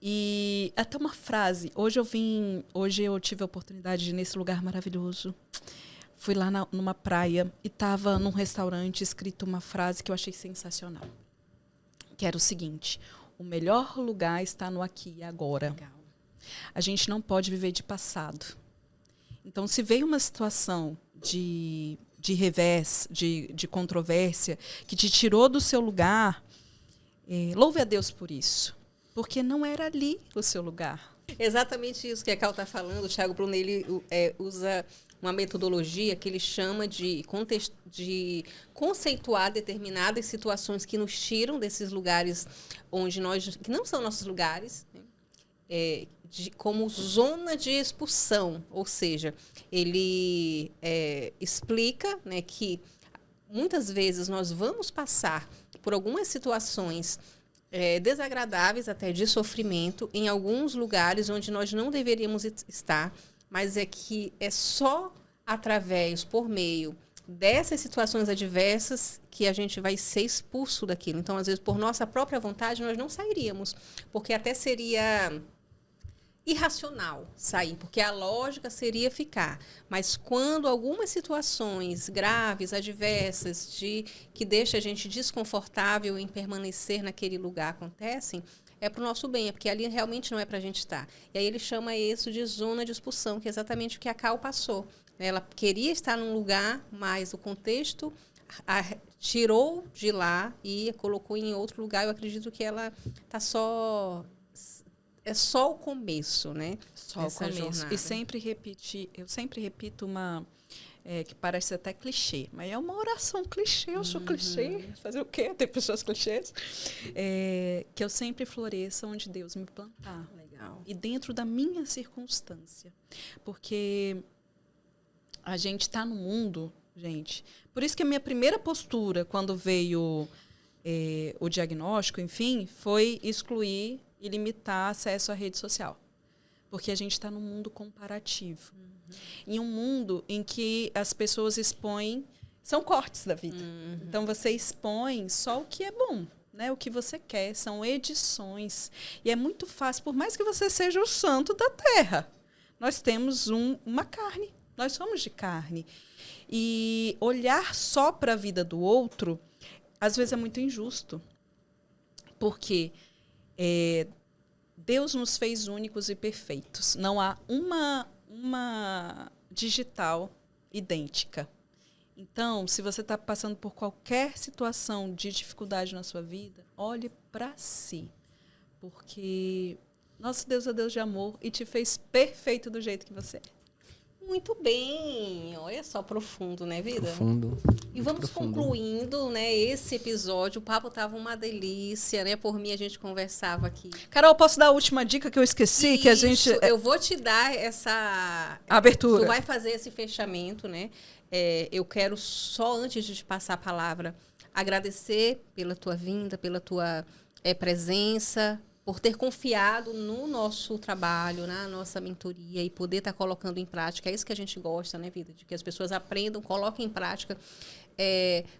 e até uma frase. Hoje eu tive a oportunidade de ir nesse lugar maravilhoso. Fui lá numa praia e estava num restaurante escrito uma frase que eu achei sensacional, que era o seguinte: o melhor lugar está no aqui e agora. Legal. A gente não pode viver de passado. Então, se veio uma situação de revés, de controvérsia, que te tirou do seu lugar, louve a Deus por isso. Porque não era ali o seu lugar. Exatamente isso que a Cal está falando. O Tiago Brunet, ele usa uma metodologia que ele chama de conceituar determinadas situações que nos tiram desses lugares que não são nossos lugares, né? Como zona de expulsão. Ou seja, ele explica, né, que muitas vezes nós vamos passar por algumas situações desagradáveis, até de sofrimento, em alguns lugares onde nós não deveríamos estar, mas que é só através, por meio dessas situações adversas, que a gente vai ser expulso daquilo. Então, às vezes, por nossa própria vontade, nós não sairíamos, porque até seria irracional sair, porque a lógica seria ficar. Mas quando algumas situações graves, adversas, que deixam a gente desconfortável em permanecer naquele lugar acontecem, é para o nosso bem, é porque ali realmente não é para a gente estar. E aí ele chama isso de zona de expulsão, que é exatamente o que a Cal passou. Ela queria estar num lugar, mas o contexto tirou de lá e colocou em outro lugar. Eu acredito que ela está só... É só o começo, né? Só o começo. Jornada. E eu sempre repito uma... que parece até clichê, mas é uma oração clichê, eu sou clichê, fazer o quê? Tem pessoas clichês. Que eu sempre floresça onde Deus me plantar. Legal. E dentro da minha circunstância. Porque a gente está no mundo, gente. Por isso que a minha primeira postura, quando veio o diagnóstico, enfim, foi excluir e limitar acesso à rede social. Porque a gente está num mundo comparativo. Em um mundo em que as pessoas expõem... São cortes da vida. Então, você expõe só o que é bom, né? O que você quer. São edições. E é muito fácil, por mais que você seja o santo da terra. Nós temos uma carne. Nós somos de carne. E olhar só para a vida do outro, às vezes é muito injusto. Porque... Deus nos fez únicos e perfeitos. Não há uma digital idêntica. Então, se você está passando por qualquer situação de dificuldade na sua vida, olhe para si. Porque nosso Deus é Deus de amor e te fez perfeito do jeito que você é. Muito bem. Olha só, profundo, né, vida? Profundo. E vamos concluindo, né, esse episódio. O papo estava uma delícia, né? Por mim, a gente conversava aqui. Carol, posso dar a última dica que eu esqueci? Isso, que a gente... eu vou te dar essa... abertura. Tu vai fazer esse fechamento, né? Eu quero só, antes de te passar a palavra, agradecer pela tua vinda, pela tua presença, por ter confiado no nosso trabalho, na nossa mentoria e poder estar colocando em prática. É isso que a gente gosta, né, Vida? De que as pessoas aprendam, coloquem em prática,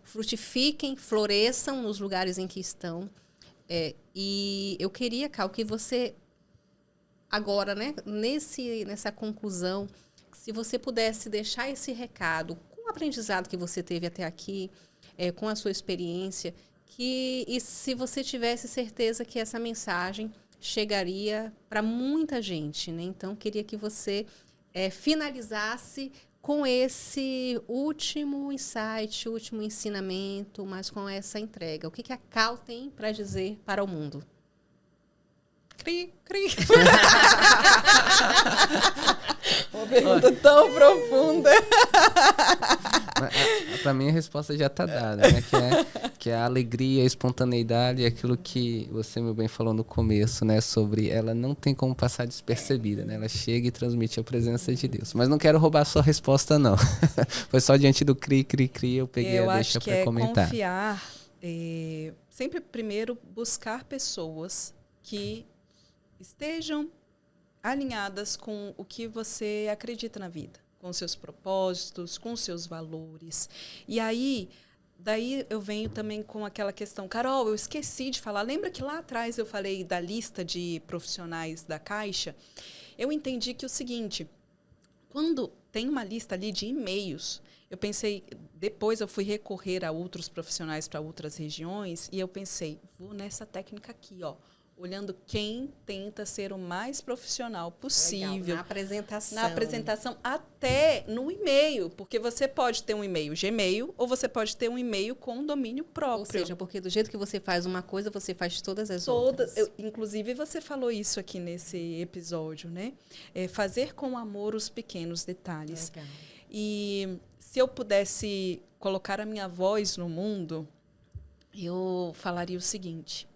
frutifiquem, floresçam nos lugares em que estão. E eu queria, Cal, que você, agora, né, nessa conclusão, se você pudesse deixar esse recado com o aprendizado que você teve até aqui, com a sua experiência, e se você tivesse certeza que essa mensagem chegaria para muita gente, né? Então, queria que você finalizasse com esse último insight, último ensinamento, mas com essa entrega. O que a Cal tem para dizer para o mundo? Cri, cri. Uma pergunta tão profunda. Para mim a resposta já está dada, né? Que é a alegria, a espontaneidade, aquilo que você, meu bem, falou no começo, né? Sobre ela não tem como passar despercebida, né? Ela chega e transmite a presença de Deus. Mas não quero roubar a sua resposta, não. Foi só diante do cri, cri, cri, eu peguei a deixa para comentar. Confiar, sempre primeiro buscar pessoas que estejam alinhadas com o que você acredita na vida, com seus propósitos, com seus valores. E daí eu venho também com aquela questão, Carol, eu esqueci de falar, lembra que lá atrás eu falei da lista de profissionais da Caixa? Eu entendi que é o seguinte, quando tem uma lista ali de e-mails, eu pensei, depois eu fui recorrer a outros profissionais para outras regiões, e eu pensei, vou nessa técnica aqui, ó, olhando quem tenta ser o mais profissional possível. Legal. Na apresentação, até no e-mail, porque você pode ter um e-mail Gmail ou você pode ter um e-mail com domínio próprio. Ou seja, porque do jeito que você faz uma coisa, você faz todas as outras. Inclusive, você falou isso aqui nesse episódio, né? Fazer com amor os pequenos detalhes. Legal. E se eu pudesse colocar a minha voz no mundo, eu falaria o seguinte...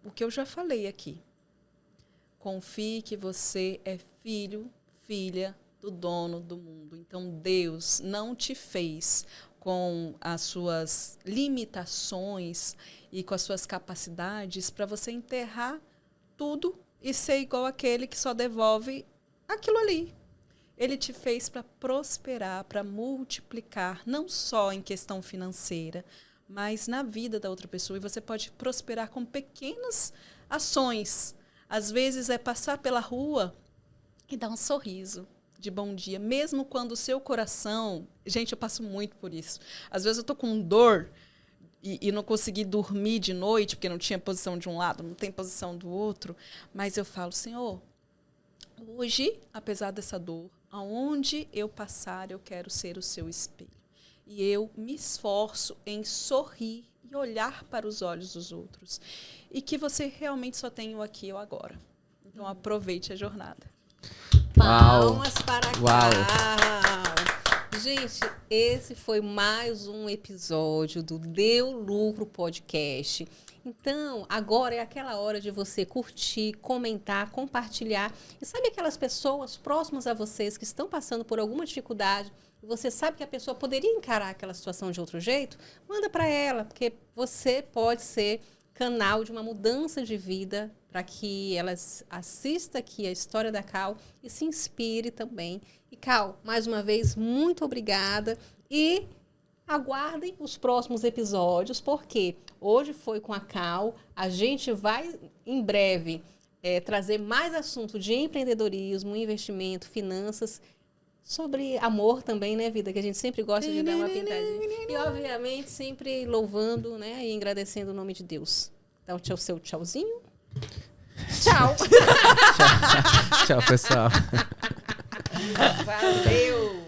O que eu já falei aqui. Confie que você é filho, filha do dono do mundo. Então, Deus não te fez com as suas limitações e com as suas capacidades para você enterrar tudo e ser igual aquele que só devolve aquilo ali. Ele te fez para prosperar, para multiplicar, não só em questão financeira, mas na vida da outra pessoa. E você pode prosperar com pequenas ações. Às vezes é passar pela rua e dar um sorriso de bom dia, mesmo quando o seu coração... Gente, eu passo muito por isso. Às vezes eu estou com dor e não consegui dormir de noite, porque não tinha posição de um lado, não tem posição do outro. Mas eu falo, Senhor, hoje, apesar dessa dor, aonde eu passar, eu quero ser o seu espelho. E eu me esforço em sorrir e olhar para os olhos dos outros. E que você realmente só tem o aqui e o agora. Então, aproveite a jornada. Palmas para a Uau. Cal. Gente, esse foi mais um episódio do Deu Lucro Podcast. Então, agora é aquela hora de você curtir, comentar, compartilhar. E sabe aquelas pessoas próximas a vocês que estão passando por alguma dificuldade, e você sabe que a pessoa poderia encarar aquela situação de outro jeito? Manda para ela, porque você pode ser canal de uma mudança de vida para que ela assista aqui a história da Cal e se inspire também. E Cal, mais uma vez, muito obrigada e aguardem os próximos episódios, porque hoje foi com a Cal, a gente vai em breve trazer mais assunto de empreendedorismo, investimento, finanças, sobre amor também, né, Vida? Que a gente sempre gosta de dar uma pintadinha. E, obviamente, sempre louvando, né, e agradecendo o nome de Deus. Então, o seu tchauzinho. Tchau. Tchau, pessoal. Valeu.